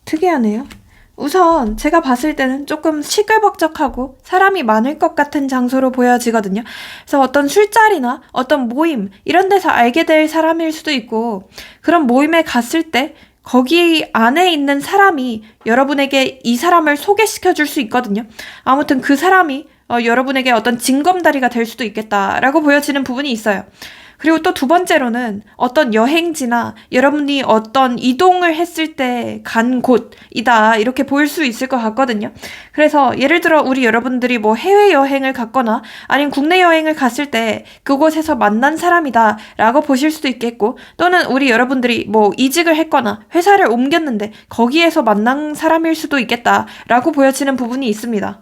특이하네요. 우선 제가 봤을 때는 조금 시끌벅적하고 사람이 많을 것 같은 장소로 보여지거든요. 그래서 어떤 술자리나 어떤 모임 이런 데서 알게 될 사람일 수도 있고 그런 모임에 갔을 때 거기 안에 있는 사람이 여러분에게 이 사람을 소개시켜 줄 수 있거든요. 아무튼 그 사람이 여러분에게 어떤 징검다리가 될 수도 있겠다라고 보여지는 부분이 있어요. 그리고 또 두 번째로는 어떤 여행지나 여러분이 어떤 이동을 했을 때 간 곳이다 이렇게 보일 수 있을 것 같거든요. 그래서 예를 들어 우리 여러분들이 뭐 해외여행을 갔거나 아니면 국내 여행을 갔을 때 그곳에서 만난 사람이다 라고 보실 수도 있겠고 또는 우리 여러분들이 뭐 이직을 했거나 회사를 옮겼는데 거기에서 만난 사람일 수도 있겠다 라고 보여지는 부분이 있습니다.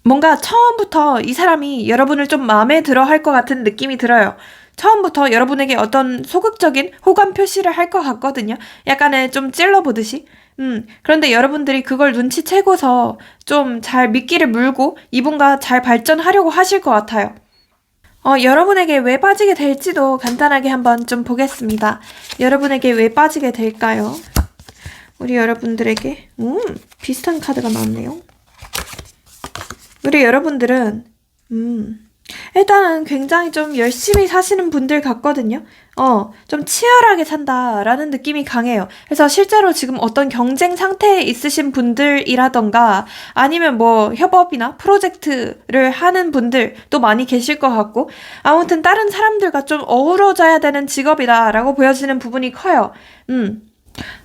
뭔가 처음부터 이 사람이 여러분을 좀 마음에 들어 할 것 같은 느낌이 들어요. 처음부터 여러분에게 어떤 소극적인 호감 표시를 할 것 같거든요. 약간의 좀 찔러보듯이. 그런데 여러분들이 그걸 눈치채고서 좀 잘 미끼를 물고 이분과 잘 발전하려고 하실 것 같아요. 여러분에게 왜 빠지게 될지도 간단하게 한번 좀 보겠습니다. 여러분에게 왜 빠지게 될까요? 우리 여러분들에게 비슷한 카드가 나왔네요. 우리 여러분들은 일단은 굉장히 좀 열심히 사시는 분들 같거든요. 좀 치열하게 산다라는 느낌이 강해요. 그래서 실제로 지금 어떤 경쟁 상태에 있으신 분들이라던가 아니면 뭐 협업이나 프로젝트를 하는 분들도 많이 계실 것 같고 아무튼 다른 사람들과 좀 어우러져야 되는 직업이다라고 보여지는 부분이 커요.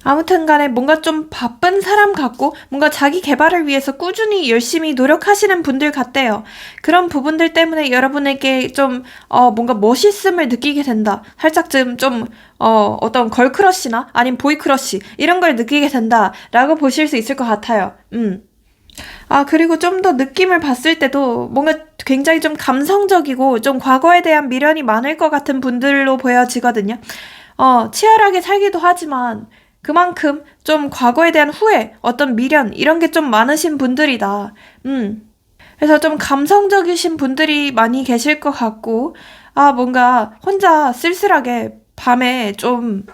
아무튼 간에 뭔가 좀 바쁜 사람 같고 뭔가 자기 개발을 위해서 꾸준히 열심히 노력하시는 분들 같대요. 그런 부분들 때문에 여러분에게 좀 뭔가 멋있음을 느끼게 된다. 살짝쯤 좀 어떤 걸크러쉬나 아니면 보이크러쉬 이런 걸 느끼게 된다라고 보실 수 있을 것 같아요. 그리고 좀 더 느낌을 봤을 때도 뭔가 굉장히 좀 감성적이고 좀 과거에 대한 미련이 많을 것 같은 분들로 보여지거든요. 치열하게 살기도 하지만 그만큼 좀 과거에 대한 후회, 어떤 미련 이런 게 좀 많으신 분들이다. 그래서 좀 감성적이신 분들이 많이 계실 것 같고 뭔가 혼자 쓸쓸하게 밤에 좀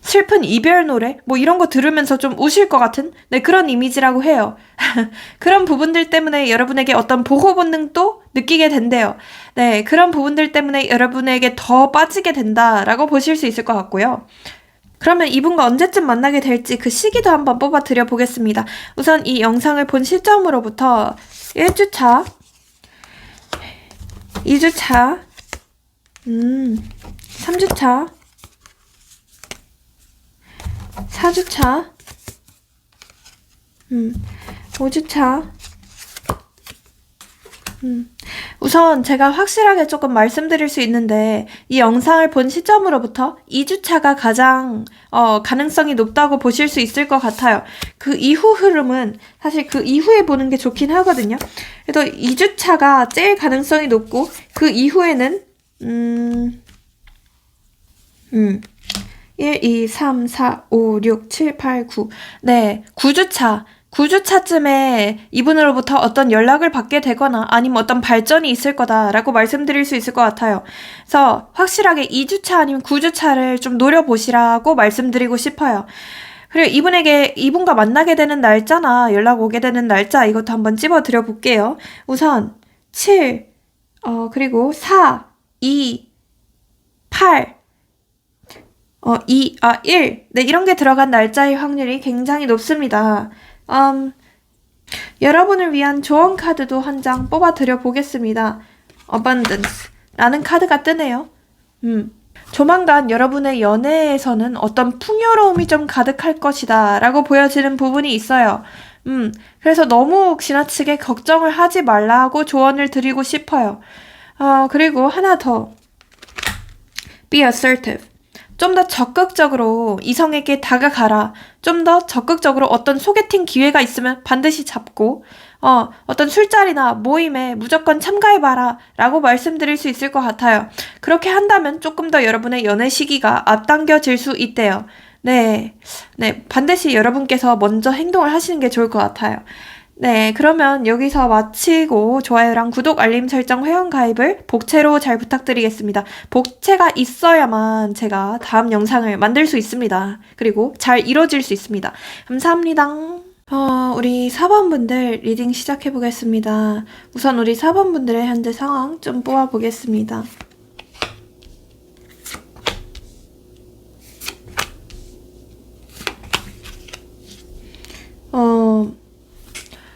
슬픈 이별 노래 뭐 이런 거 들으면서 좀 우실 것 같은 그런 이미지라고 해요. 그런 부분들 때문에 여러분에게 어떤 보호 본능도 느끼게 된대요. 네, 그런 부분들 때문에 여러분에게 더 빠지게 된다라고 보실 수 있을 것 같고요. 그러면 이분과 언제쯤 만나게 될지 그 시기도 한번 뽑아 드려 보겠습니다. 우선 이 영상을 본 시점으로부터 1주차, 2주차, 3주차, 4주차, 5주차, 우선 제가 확실하게 조금 말씀드릴 수 있는데 이 영상을 본 시점으로부터 2주차가 가장 가능성이 높다고 보실 수 있을 것 같아요. 그 이후 흐름은 사실 그 이후에 보는 게 좋긴 하거든요. 그래서 2주차가 제일 가능성이 높고 그 이후에는 1, 2, 3, 4, 5, 6, 7, 8, 9 네, 9주차쯤에 이분으로부터 어떤 연락을 받게 되거나 아니면 어떤 발전이 있을 거다라고 말씀드릴 수 있을 것 같아요. 그래서 확실하게 2주차 아니면 9주차를 좀 노려보시라고 말씀드리고 싶어요. 그리고 이분과 만나게 되는 날짜나 연락 오게 되는 날짜 이것도 한번 찝어드려 볼게요. 우선 7, 그리고 4, 2, 8, 1. 네, 이런 게 들어간 날짜의 확률이 굉장히 높습니다. 여러분을 위한 조언 카드도 한 장 뽑아 드려 보겠습니다. Abundance 라는 카드가 뜨네요. 조만간 여러분의 연애에서는 어떤 풍요로움이 좀 가득할 것이다 라고 보여지는 부분이 있어요. 그래서 너무 지나치게 걱정을 하지 말라고 조언을 드리고 싶어요. 그리고 하나 더. Be assertive. 좀 더 적극적으로 이성에게 다가가라. 좀 더 적극적으로 어떤 소개팅 기회가 있으면 반드시 잡고 어떤 술자리나 모임에 무조건 참가해봐라 라고 말씀드릴 수 있을 것 같아요. 그렇게 한다면 조금 더 여러분의 연애 시기가 앞당겨질 수 있대요. 네, 반드시 여러분께서 먼저 행동을 하시는 게 좋을 것 같아요. 네, 그러면 여기서 마치고 좋아요랑 구독, 알림 설정, 회원 가입을 복채로 잘 부탁드리겠습니다. 복채가 있어야만 제가 다음 영상을 만들 수 있습니다. 그리고 잘 이루어질 수 있습니다. 감사합니다. 우리 4번분들 리딩 시작해보겠습니다. 우선 우리 4번분들의 현재 상황 좀 뽑아보겠습니다.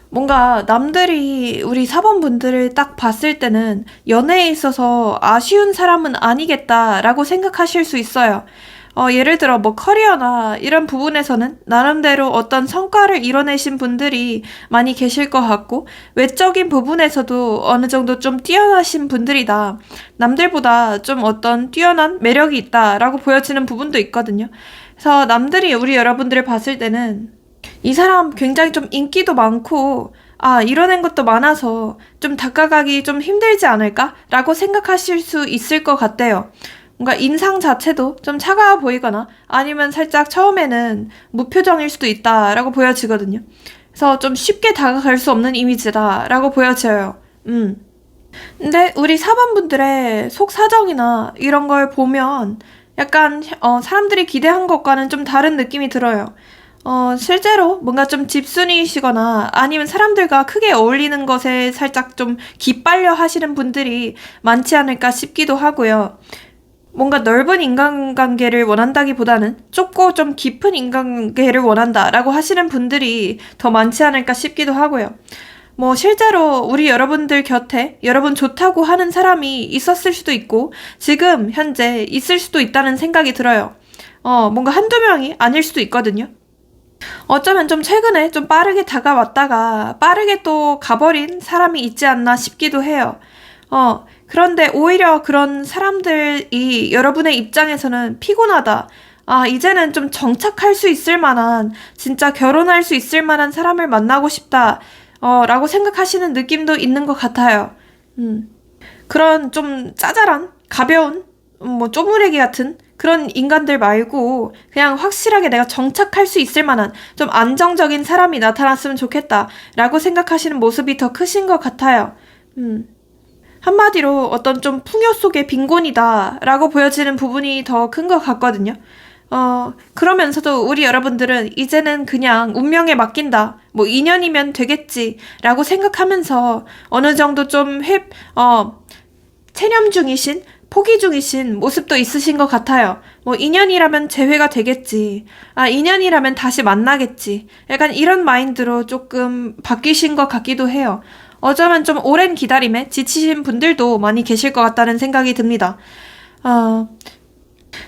뭔가 남들이 우리 4번분들을 딱 봤을 때는 연애에 있어서 아쉬운 사람은 아니겠다라고 생각하실 수 있어요. 예를 들어 뭐 커리어나 이런 부분에서는 나름대로 어떤 성과를 이뤄내신 분들이 많이 계실 것 같고 외적인 부분에서도 어느 정도 좀 뛰어나신 분들이다. 남들보다 좀 어떤 뛰어난 매력이 있다라고 보여지는 부분도 있거든요. 그래서 남들이 우리 여러분들을 봤을 때는 이 사람 굉장히 좀 인기도 많고 이뤄낸 것도 많아서 좀 다가가기 좀 힘들지 않을까? 라고 생각하실 수 있을 것 같대요. 뭔가 인상 자체도 좀 차가워 보이거나 아니면 살짝 처음에는 무표정일 수도 있다라고 보여지거든요. 그래서 좀 쉽게 다가갈 수 없는 이미지다라고 보여져요. 근데 우리 4번분들의 속사정이나 이런 걸 보면 약간 사람들이 기대한 것과는 좀 다른 느낌이 들어요. 실제로 뭔가 좀 집순이시거나 아니면 사람들과 크게 어울리는 것에 살짝 좀 기빨려 하시는 분들이 많지 않을까 싶기도 하고요. 뭔가 넓은 인간관계를 원한다기보다는 좁고 좀 깊은 인간관계를 원한다라고 하시는 분들이 더 많지 않을까 싶기도 하고요. 뭐 실제로 우리 여러분들 곁에 여러분 좋다고 하는 사람이 있었을 수도 있고 지금 현재 있을 수도 있다는 생각이 들어요. 뭔가 한두 명이 아닐 수도 있거든요. 어쩌면 좀 최근에 좀 빠르게 다가왔다가 빠르게 또 가버린 사람이 있지 않나 싶기도 해요. 그런데 오히려 그런 사람들이 여러분의 입장에서는 피곤하다. 이제는 좀 정착할 수 있을 만한, 진짜 결혼할 수 있을 만한 사람을 만나고 싶다. 라고 생각하시는 느낌도 있는 것 같아요. 그런 좀 짜잘한, 가벼운, 쪼무레기 같은 그런 인간들 말고 그냥 확실하게 내가 정착할 수 있을 만한 좀 안정적인 사람이 나타났으면 좋겠다 라고 생각하시는 모습이 더 크신 것 같아요. 한마디로 어떤 좀 풍요 속의 빈곤이다 라고 보여지는 부분이 더 큰 것 같거든요. 그러면서도 우리 여러분들은 이제는 그냥 운명에 맡긴다. 뭐 인연이면 되겠지 라고 생각하면서 어느 정도 좀 체념 중이신 포기 중이신 모습도 있으신 것 같아요. 뭐 인연이라면 재회가 되겠지. 인연이라면 다시 만나겠지. 약간 이런 마인드로 조금 바뀌신 것 같기도 해요. 어쩌면 좀 오랜 기다림에 지치신 분들도 많이 계실 것 같다는 생각이 듭니다.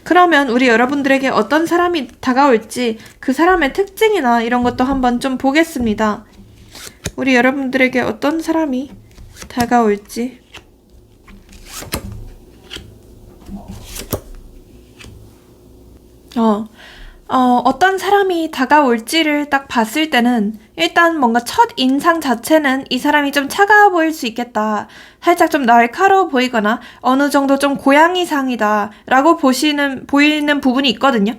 그러면 우리 여러분들에게 어떤 사람이 다가올지 그 사람의 특징이나 이런 것도 한번 좀 보겠습니다. 우리 여러분들에게 어떤 사람이 다가올지. 어떤 사람이 다가올지를 딱 봤을 때는 일단 뭔가 첫 인상 자체는 이 사람이 좀 차가워 보일 수 있겠다. 살짝 좀 날카로워 보이거나 어느 정도 좀 고양이상이다. 라고 보이는 부분이 있거든요.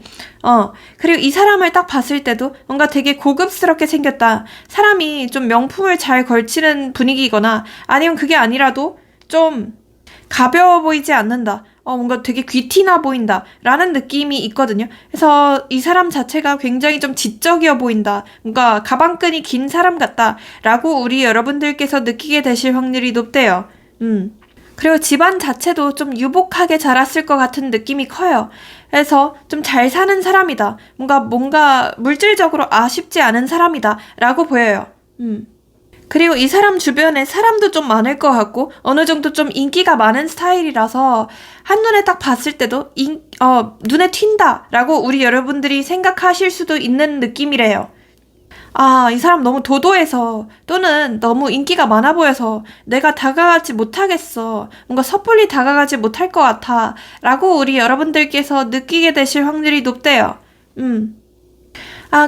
그리고 이 사람을 딱 봤을 때도 뭔가 되게 고급스럽게 생겼다. 사람이 좀 명품을 잘 걸치는 분위기거나 아니면 그게 아니라도 좀 가벼워 보이지 않는다. 뭔가 되게 귀티나 보인다. 라는 느낌이 있거든요. 그래서 이 사람 자체가 굉장히 좀 지적이어 보인다. 뭔가 가방끈이 긴 사람 같다. 라고 우리 여러분들께서 느끼게 되실 확률이 높대요. 그리고 집안 자체도 좀 유복하게 자랐을 것 같은 느낌이 커요. 그래서 좀 잘 사는 사람이다. 뭔가 물질적으로 아쉽지 않은 사람이다. 라고 보여요. 그리고 이 사람 주변에 사람도 좀 많을 것 같고 어느 정도 좀 인기가 많은 스타일이라서 한눈에 딱 봤을 때도 눈에 튄다 라고 우리 여러분들이 생각하실 수도 있는 느낌이래요. 이 사람 너무 도도해서 또는 너무 인기가 많아 보여서 내가 다가가지 못하겠어. 뭔가 섣불리 다가가지 못할 것 같아 라고 우리 여러분들께서 느끼게 되실 확률이 높대요.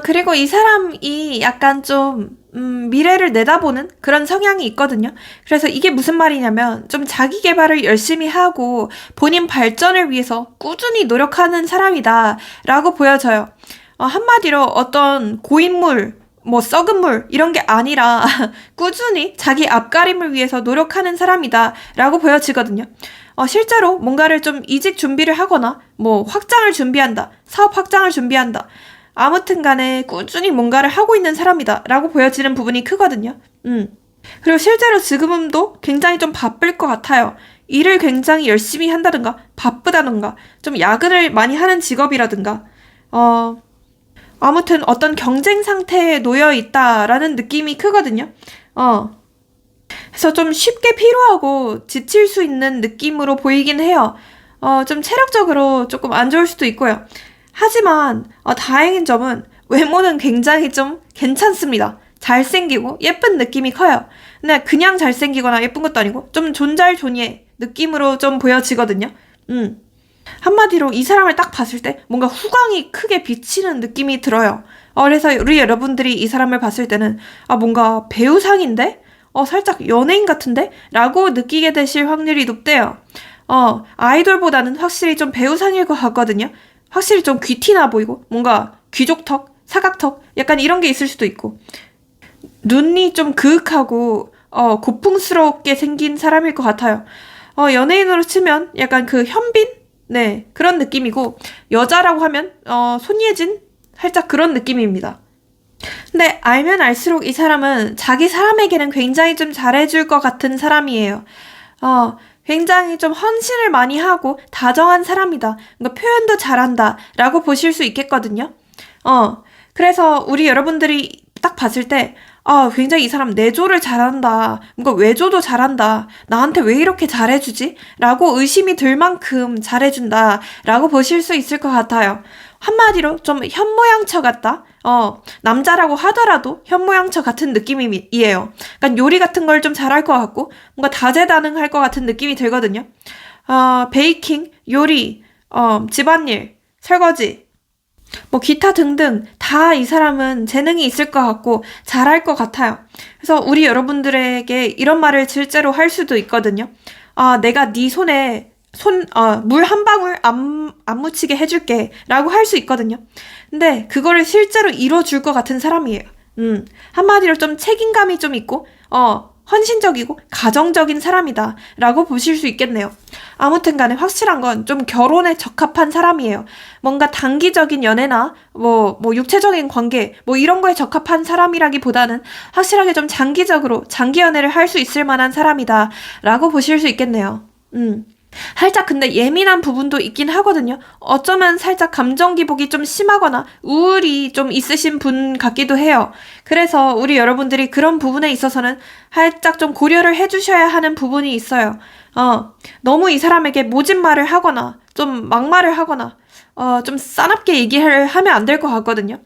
그리고 이 사람이 약간 좀 미래를 내다보는 그런 성향이 있거든요. 그래서 이게 무슨 말이냐면 좀 자기 개발을 열심히 하고 본인 발전을 위해서 꾸준히 노력하는 사람이다 라고 보여져요. 한마디로 어떤 고인물, 뭐 썩은 물 이런 게 아니라 꾸준히 자기 앞가림을 위해서 노력하는 사람이다 라고 보여지거든요. 실제로 뭔가를 좀 이직 준비를 하거나 뭐 확장을 준비한다, 사업 확장을 준비한다. 아무튼 간에 꾸준히 뭔가를 하고 있는 사람이다 라고 보여지는 부분이 크거든요. 그리고 실제로 지금도 굉장히 좀 바쁠 것 같아요. 일을 굉장히 열심히 한다든가 바쁘다든가 좀 야근을 많이 하는 직업이라든가 아무튼 어떤 경쟁 상태에 놓여 있다라는 느낌이 크거든요. 그래서 좀 쉽게 피로하고 지칠 수 있는 느낌으로 보이긴 해요. 좀 체력적으로 조금 안 좋을 수도 있고요. 하지만 다행인 점은 외모는 굉장히 좀 괜찮습니다. 잘생기고 예쁜 느낌이 커요. 근데 그냥 잘생기거나 예쁜 것도 아니고 좀 존잘존예 느낌으로 좀 보여지거든요. 한마디로 이 사람을 딱 봤을 때 뭔가 후광이 크게 비치는 느낌이 들어요. 그래서 우리 여러분들이 이 사람을 봤을 때는 뭔가 배우상인데? 살짝 연예인 같은데? 라고 느끼게 되실 확률이 높대요. 아이돌보다는 확실히 좀 배우상일 것 같거든요. 확실히 좀 귀티나 보이고 뭔가 귀족턱, 사각턱 약간 이런 게 있을 수도 있고 눈이 좀 그윽하고 고풍스럽게 생긴 사람일 것 같아요. 연예인으로 치면 약간 그 현빈? 네, 그런 느낌이고 여자라고 하면 손예진? 살짝 그런 느낌입니다. 근데 알면 알수록 이 사람은 자기 사람에게는 굉장히 좀 잘해줄 것 같은 사람이에요. 굉장히 좀 헌신을 많이 하고 다정한 사람이다. 그러니까 표현도 잘한다. 라고 보실 수 있겠거든요. 그래서 우리 여러분들이 딱 봤을 때 굉장히 이 사람 내조를 잘한다. 뭔가 외조도 잘한다. 나한테 왜 이렇게 잘해주지? 라고 의심이 들 만큼 잘해준다. 라고 보실 수 있을 것 같아요. 한마디로 좀 현모양처 같다? 남자라고 하더라도 현모양처 같은 느낌이에요. 그러니까 요리 같은 걸 좀 잘할 것 같고, 뭔가 다재다능할 것 같은 느낌이 들거든요. 베이킹, 요리, 집안일, 설거지, 뭐 기타 등등 다 이 사람은 재능이 있을 것 같고 잘할 것 같아요. 그래서 우리 여러분들에게 이런 말을 실제로 할 수도 있거든요. 내가 네 손에 물 한 방울 안 묻히게 해줄게 라고 할 수 있거든요. 근데 그거를 실제로 이뤄줄 것 같은 사람이에요. 한마디로 좀 책임감이 좀 있고 헌신적이고 가정적인 사람이다 라고 보실 수 있겠네요. 아무튼 간에 확실한 건 좀 결혼에 적합한 사람이에요. 뭔가 단기적인 연애나 뭐 육체적인 관계 뭐 이런 거에 적합한 사람이라기보다는 확실하게 좀 장기적으로 장기 연애를 할 수 있을 만한 사람이다 라고 보실 수 있겠네요. 살짝 근데 예민한 부분도 있긴 하거든요. 어쩌면 살짝 감정 기복이 좀 심하거나 우울이 좀 있으신 분 같기도 해요. 그래서 우리 여러분들이 그런 부분에 있어서는 살짝 좀 고려를 해주셔야 하는 부분이 있어요. 너무 이 사람에게 모진 말을 하거나 좀 막말을 하거나 좀 싸납게 얘기를 하면 안 될 것 같거든요.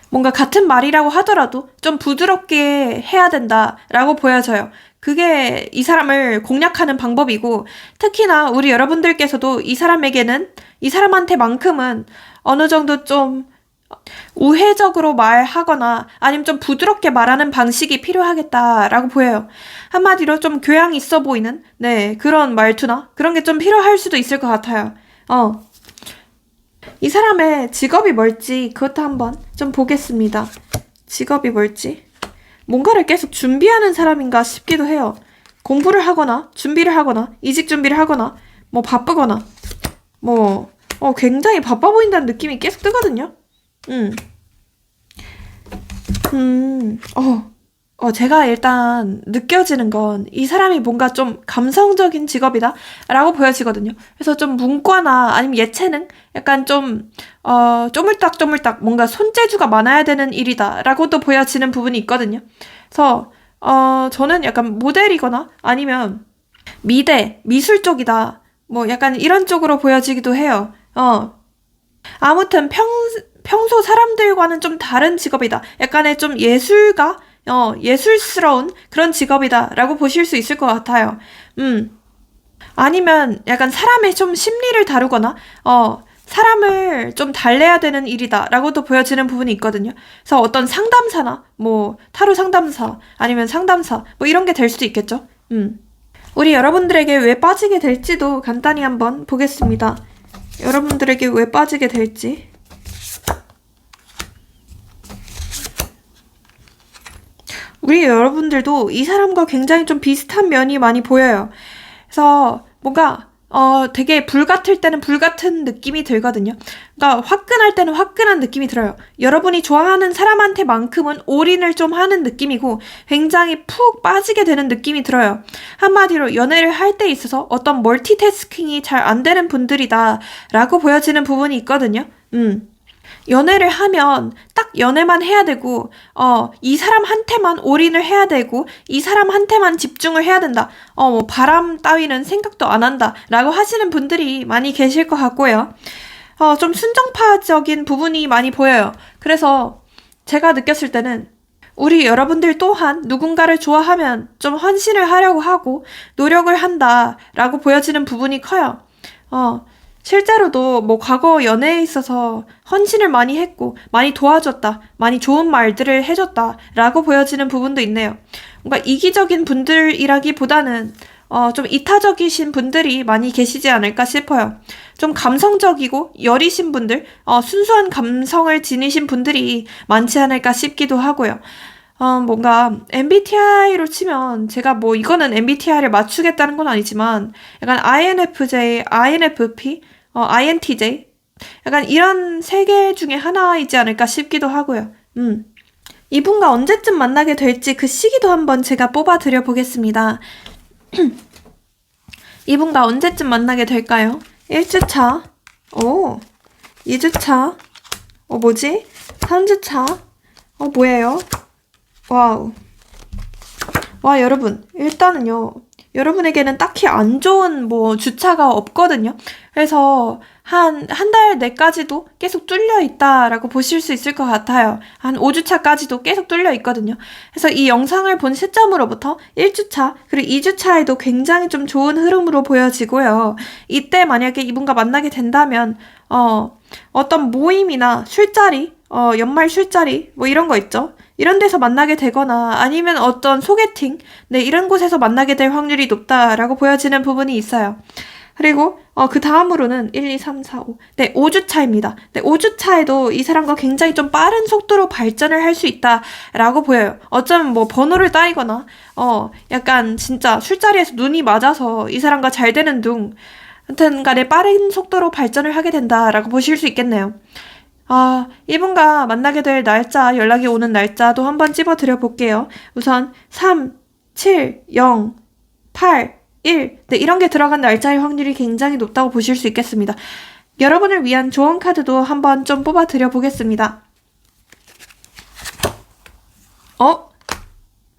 뭔가 같은 말이라고 하더라도 좀 부드럽게 해야 된다라고 보여져요. 그게 이 사람을 공략하는 방법이고, 특히나 우리 여러분들께서도 이 사람에게는, 이 사람한테만큼은 어느 정도 좀 우회적으로 말하거나 아니면 좀 부드럽게 말하는 방식이 필요하겠다라고 보여요. 한마디로 좀 교양 있어 보이는 네, 그런 말투나 그런 게 좀 필요할 수도 있을 것 같아요. 이 사람의 직업이 뭘지 그것도 한번 좀 보겠습니다. 직업이 뭘지. 뭔가를 계속 준비하는 사람인가 싶기도 해요. 공부를 하거나 준비를 하거나 이직 준비를 하거나 뭐 바쁘거나 뭐 굉장히 바빠 보인다는 느낌이 계속 뜨거든요. 제가 일단 느껴지는 건 이 사람이 뭔가 좀 감성적인 직업이다 라고 보여지거든요. 그래서 좀 문과나 아니면 예체능 약간 좀 쪼물딱쪼물딱 뭔가 손재주가 많아야 되는 일이다 라고도 보여지는 부분이 있거든요. 그래서 저는 약간 모델이거나 아니면 미대, 미술 쪽이다 뭐 약간 이런 쪽으로 보여지기도 해요. 아무튼 평소 사람들과는 좀 다른 직업이다. 약간의 좀 예술가? 예술스러운 그런 직업이다. 라고 보실 수 있을 것 같아요. 아니면 약간 사람의 좀 심리를 다루거나, 사람을 좀 달래야 되는 일이다. 라고도 보여지는 부분이 있거든요. 그래서 어떤 상담사나, 뭐, 타로 상담사, 아니면 상담사, 뭐 이런 게 될 수도 있겠죠. 우리 여러분들에게 왜 빠지게 될지도 간단히 한번 보겠습니다. 여러분들에게 왜 빠지게 될지. 우리 여러분들도 이 사람과 굉장히 좀 비슷한 면이 많이 보여요. 그래서 뭔가 되게 불같을 때는 불같은 느낌이 들거든요. 그러니까 화끈할 때는 화끈한 느낌이 들어요. 여러분이 좋아하는 사람한테만큼은 올인을 좀 하는 느낌이고 굉장히 푹 빠지게 되는 느낌이 들어요. 한마디로 연애를 할 때 있어서 어떤 멀티태스킹이 잘 안 되는 분들이다 라고 보여지는 부분이 있거든요. 연애를 하면 딱 연애만 해야 되고, 이 사람한테만 올인을 해야 되고, 이 사람한테만 집중을 해야 된다. 뭐 바람 따위는 생각도 안 한다. 라고 하시는 분들이 많이 계실 것 같고요. 좀 순정파적인 부분이 많이 보여요. 그래서 제가 느꼈을 때는 우리 여러분들 또한 누군가를 좋아하면 좀 헌신을 하려고 하고 노력을 한다. 라고 보여지는 부분이 커요. 실제로도 뭐 과거 연애에 있어서 헌신을 많이 했고 많이 도와줬다, 많이 좋은 말들을 해줬다 라고 보여지는 부분도 있네요. 뭔가 이기적인 분들이라기보다는 좀 이타적이신 분들이 많이 계시지 않을까 싶어요. 좀 감성적이고 여리신 분들, 순수한 감성을 지니신 분들이 많지 않을까 싶기도 하고요. 뭔가 MBTI로 치면 제가 뭐 이거는 MBTI를 맞추겠다는 건 아니지만 약간 INFJ, INFP, INTJ 약간 이런 세 개 중에 하나이지 않을까 싶기도 하고요. 이분과 언제쯤 만나게 될지 그 시기도 한번 제가 뽑아드려 보겠습니다. 이분과 언제쯤 만나게 될까요? 1주차, 2주차, 뭐지? 3주차, 뭐예요? 와우. 와, 여러분. 일단은요. 여러분에게는 딱히 안 좋은 뭐 주차가 없거든요. 그래서 한 달 내까지도 계속 뚫려 있다라고 보실 수 있을 것 같아요. 한 5주차까지도 계속 뚫려 있거든요. 그래서 이 영상을 본 시점으로부터 1주차 그리고 2주차에도 굉장히 좀 좋은 흐름으로 보여지고요. 이때 만약에 이분과 만나게 된다면 어떤 모임이나 술자리, 연말 술자리 뭐 이런 거 있죠. 이런 데서 만나게 되거나 아니면 어떤 소개팅, 네, 이런 곳에서 만나게 될 확률이 높다라고 보여지는 부분이 있어요. 그리고 그 다음으로는 1, 2, 3, 4, 5. 네, 5주차입니다. 네, 5주차에도 이 사람과 굉장히 좀 빠른 속도로 발전을 할 수 있다라고 보여요. 어쩌면 뭐 번호를 따이거나 약간 진짜 술자리에서 눈이 맞아서 이 사람과 잘 되는 둥. 하여튼 간에 빠른 속도로 발전을 하게 된다라고 보실 수 있겠네요. 이분과 만나게 될 날짜, 연락이 오는 날짜도 한번 찝어드려 볼게요. 우선 3, 7, 0, 8, 1. 네, 이런 게 들어간 날짜의 확률이 굉장히 높다고 보실 수 있겠습니다. 여러분을 위한 조언 카드도 한번 좀 뽑아드려 보겠습니다.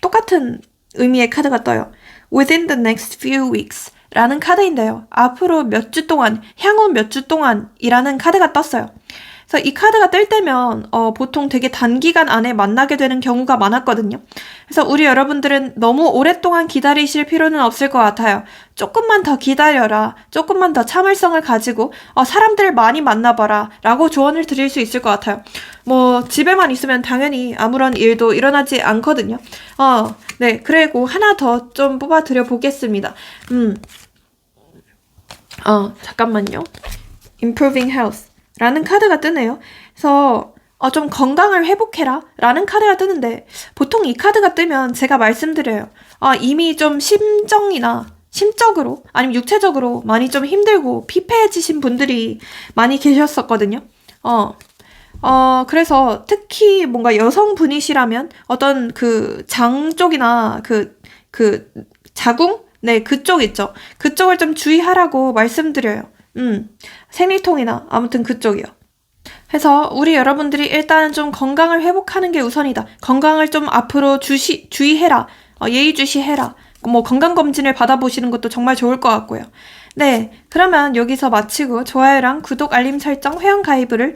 똑같은 의미의 카드가 떠요. Within the next few weeks 라는 카드인데요. 앞으로 몇 주 동안, 향후 몇 주 동안이라는 카드가 떴어요. 그래서 이 카드가 뜰 때면 보통 되게 단기간 안에 만나게 되는 경우가 많았거든요. 그래서 우리 여러분들은 너무 오랫동안 기다리실 필요는 없을 것 같아요. 조금만 더 기다려라. 조금만 더 참을성을 가지고 사람들 많이 만나봐라. 라고 조언을 드릴 수 있을 것 같아요. 뭐 집에만 있으면 당연히 아무런 일도 일어나지 않거든요. 네. 그리고 하나 더 좀 뽑아드려 보겠습니다. 잠깐만요. Improving Health 라는 카드가 뜨네요. 그래서 좀 건강을 회복해라 라는 카드가 뜨는데 보통 이 카드가 뜨면 제가 말씀드려요. 이미 좀 심적으로 아니면 육체적으로 많이 좀 힘들고 피폐해지신 분들이 많이 계셨었거든요. 그래서 특히 뭔가 여성분이시라면 어떤 그 장 쪽이나 그 자궁? 네, 그쪽 있죠. 그쪽을 좀 주의하라고 말씀드려요. 생리통이나 아무튼 그쪽이요. 그래서 우리 여러분들이 일단은 좀 건강을 회복하는 게 우선이다. 건강을 좀 앞으로 주의해라. 예의주시해라. 뭐 건강검진을 받아보시는 것도 정말 좋을 것 같고요. 네, 그러면 여기서 마치고 좋아요랑 구독, 알림 설정, 회원가입을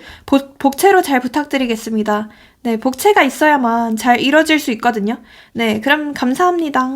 복채로 잘 부탁드리겠습니다. 네, 복채가 있어야만 잘 이뤄질 수 있거든요. 네, 그럼 감사합니다.